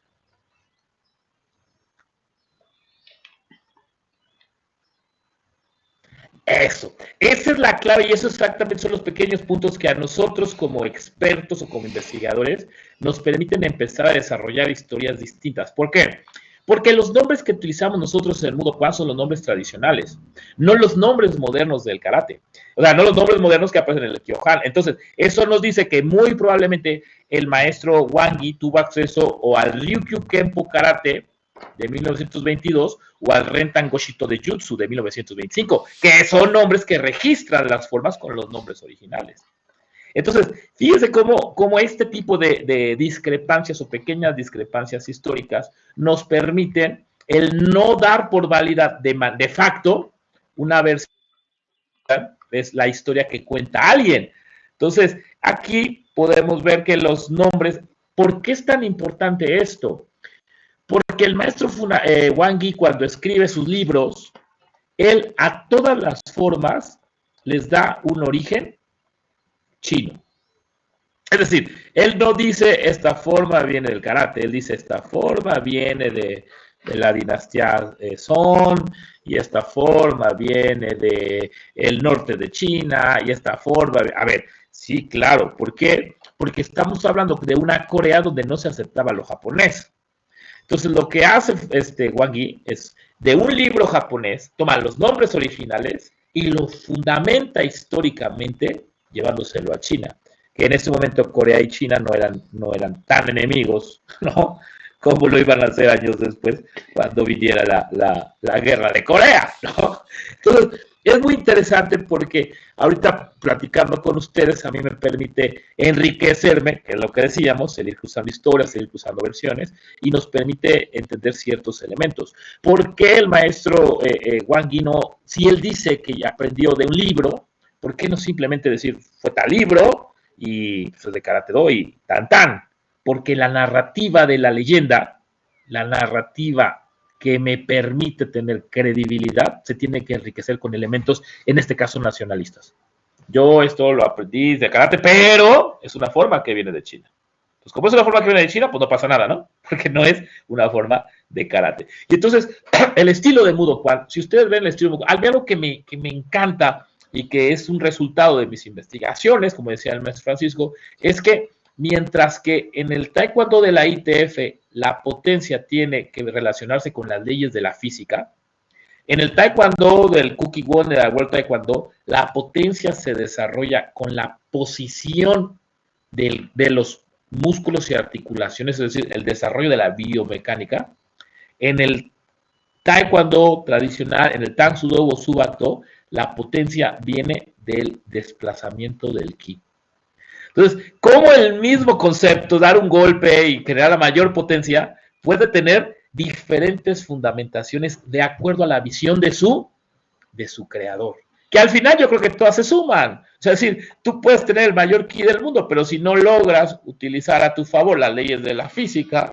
Eso, esa es la clave y eso exactamente son los pequeños puntos que a nosotros como expertos o como investigadores nos permiten empezar a desarrollar historias distintas. ¿Por qué? Porque los nombres que utilizamos nosotros en el Mudo Kwan son los nombres tradicionales, no los nombres modernos del karate. O sea, no los nombres modernos que aparecen en el Kyohan. Entonces, eso nos dice que muy probablemente el maestro Wangi tuvo acceso o al Ryukyu Kenpo Karate de 1922 o al Rentan Goshito de Jutsu de 1925, que son nombres que registran las formas con los nombres originales. Entonces, fíjense cómo este tipo de discrepancias o pequeñas discrepancias históricas nos permiten el no dar por válida de facto una versión, es la historia que cuenta alguien. Entonces, aquí podemos ver que los nombres, ¿por qué es tan importante esto? Porque el maestro Wangi, cuando escribe sus libros, él a todas las formas les da un origen chino. Es decir, él no dice esta forma viene del karate, él dice esta forma viene de la dinastía Song, y esta forma viene del norte de China, y esta forma, a ver, sí, claro, ¿por qué? Porque estamos hablando de una Corea donde no se aceptaba lo japonés. Entonces, lo que hace Wangi es, de un libro japonés, toma los nombres originales y lo fundamenta históricamente llevándoselo a China, que en ese momento Corea y China no eran tan enemigos, ¿no? Como lo iban a hacer años después, cuando viniera la guerra de Corea, ¿no? Entonces, es muy interesante porque ahorita platicando con ustedes a mí me permite enriquecerme, que es lo que decíamos, seguir cruzando historias, seguir cruzando versiones, y nos permite entender ciertos elementos. ¿Por qué el maestro Wangi no, si él dice que ya aprendió de un libro, ¿por qué no simplemente decir, fue tal libro y pues, de Karate Do y tan tan? Porque la narrativa de la leyenda, la narrativa que me permite tener credibilidad, se tiene que enriquecer con elementos, en este caso, nacionalistas. Yo esto lo aprendí de karate, pero es una forma que viene de China. Pues como es una forma que viene de China, pues no pasa nada, ¿no? Porque no es una forma de karate. Y entonces, el estilo de Mudo Kwan, si ustedes ven el estilo de Mudo Kwan, algo que me encanta y que es un resultado de mis investigaciones, como decía el maestro Francisco, es que mientras que en el taekwondo de la ITF la potencia tiene que relacionarse con las leyes de la física, en el taekwondo del Kukkiwon de la World Taekwondo, la potencia se desarrolla con la posición de los músculos y articulaciones, es decir, el desarrollo de la biomecánica. En el taekwondo tradicional, en el Tang Soo Do o Subak-do, la potencia viene del desplazamiento del ki. Entonces, ¿cómo el mismo concepto, dar un golpe y generar la mayor potencia, puede tener diferentes fundamentaciones de acuerdo a la visión de su creador? Que al final yo creo que todas se suman. O sea, es decir, tú puedes tener el mayor ki del mundo, pero si no logras utilizar a tu favor las leyes de la física,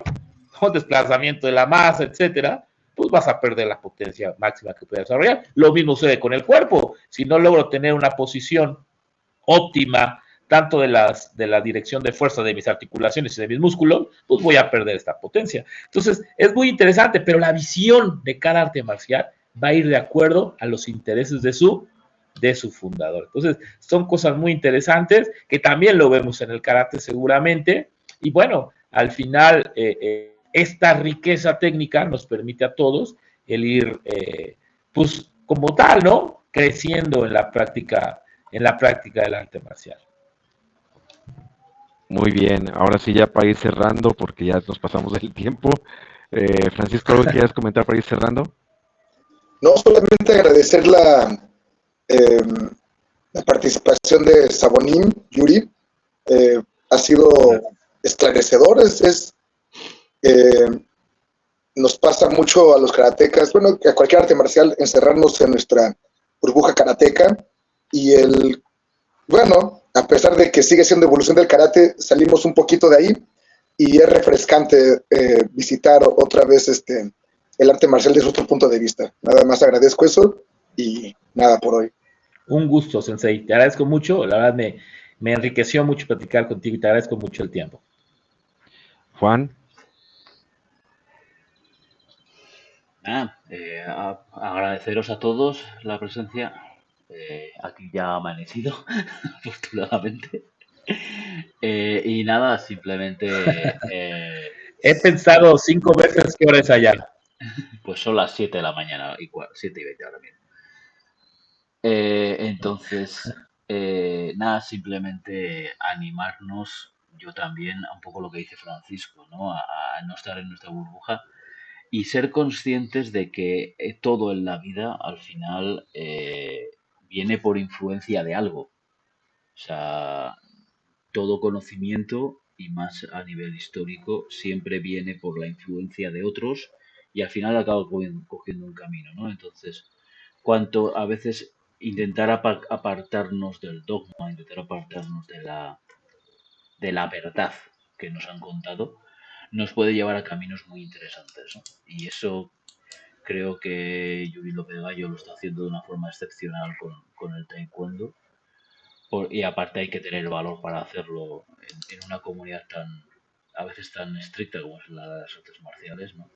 el desplazamiento de la masa, etcétera, pues vas a perder la potencia máxima que puedes desarrollar. Lo mismo sucede con el cuerpo. Si no logro tener una posición óptima tanto de la dirección de fuerza de mis articulaciones y de mis músculos, pues voy a perder esta potencia. Entonces, es muy interesante, pero la visión de cada arte marcial va a ir de acuerdo a los intereses de su fundador. Entonces, son cosas muy interesantes que también lo vemos en el karate seguramente. Y bueno, al final, esta riqueza técnica nos permite a todos el ir, pues, como tal, ¿no? Creciendo en la práctica del arte marcial. Muy bien, ahora sí ya para ir cerrando, porque ya nos pasamos del tiempo. Francisco, ¿algo que quieras comentar para ir cerrando? No, solamente agradecer eh, la participación de Sabonín, Yuri. Ha sido esclarecedor, nos pasa mucho a los karatecas, bueno, a cualquier arte marcial, encerrarnos en nuestra burbuja karateca y bueno, a pesar de que sigue siendo evolución del karate, salimos un poquito de ahí y es refrescante visitar otra vez el arte marcial desde otro punto de vista. Nada más agradezco eso y nada por hoy. Un gusto, Sensei. Te agradezco mucho. La verdad me enriqueció mucho platicar contigo y te agradezco mucho el tiempo. Juan. Agradeceros a todos la presencia. Aquí ya ha amanecido, afortunadamente. Y nada, simplemente... He pensado 5 veces qué hora es allá. Pues son las 7 de la mañana, 7:20 ahora mismo. Entonces, nada, simplemente animarnos, yo también, un poco lo que dice Francisco, ¿no? A no estar en nuestra burbuja y ser conscientes de que todo en la vida al final viene por influencia de algo. O sea, todo conocimiento y más a nivel histórico siempre viene por la influencia de otros y al final acaba cogiendo un camino, ¿no? Entonces, cuanto a veces intentar apartarnos del dogma, intentar apartarnos de la verdad que nos han contado, nos puede llevar a caminos muy interesantes, ¿no? Y eso creo que Yuri López Gallo lo está haciendo de una forma excepcional con el taekwondo. Y aparte hay que tener valor para hacerlo en una comunidad a veces tan estricta como es la de las artes marciales, ¿no?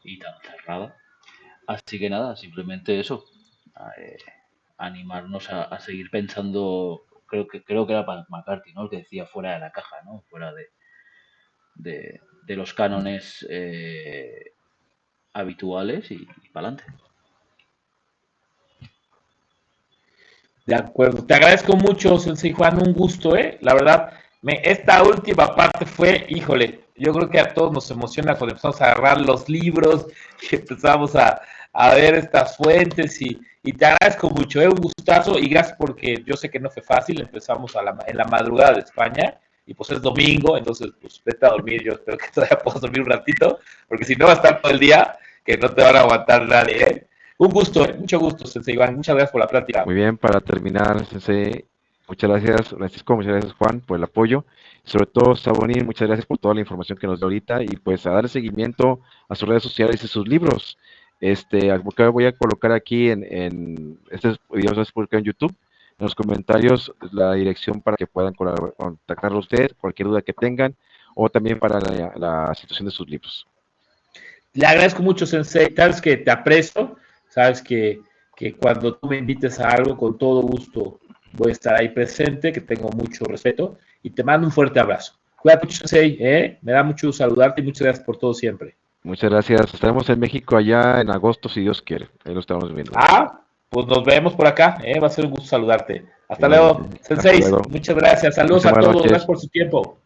Y tan cerrada. Así que nada, simplemente eso. Animarnos a seguir pensando, creo que era McCarthy, ¿no? El que decía fuera de la caja, ¿no? Fuera de los cánones habituales y para adelante. De acuerdo. Te agradezco mucho, Sensei Juan, un gusto, ¿eh? La verdad, esta última parte fue, híjole, yo creo que a todos nos emociona cuando empezamos a agarrar los libros y empezamos a ver estas fuentes y te agradezco mucho, un gustazo y gracias porque yo sé que no fue fácil, empezamos en la madrugada de España y pues es domingo, entonces pues vete a dormir, yo espero que todavía puedas dormir un ratito, porque si no va a estar todo el día, que no te van a aguantar nadie, ¿eh? Un gusto, mucho gusto, Sensei Iván. Muchas gracias por la plática. Muy bien, para terminar, Sensei, muchas gracias, Francisco, muchas gracias, Juan, por el apoyo. Sobre todo, Sabonín, muchas gracias por toda la información que nos dio ahorita y pues a darle seguimiento a sus redes sociales y sus libros. Porque voy a colocar aquí en este video se publica en YouTube, en los comentarios, la dirección para que puedan contactarlo a usted, cualquier duda que tengan, o también para la situación de sus libros. Le agradezco mucho, Sensei. Sabes que te aprecio, sabes que cuando tú me invites a algo, con todo gusto voy a estar ahí presente, que tengo mucho respeto, y te mando un fuerte abrazo. Cuídate mucho, Sensei, me da mucho saludarte y muchas gracias por todo siempre. Muchas gracias. Estaremos en México allá en agosto, si Dios quiere. Ahí lo estamos viendo. Pues nos vemos por acá, va a ser un gusto saludarte. Hasta luego, Sensei. Muchas gracias. Saludos a todos. Gracias por su tiempo.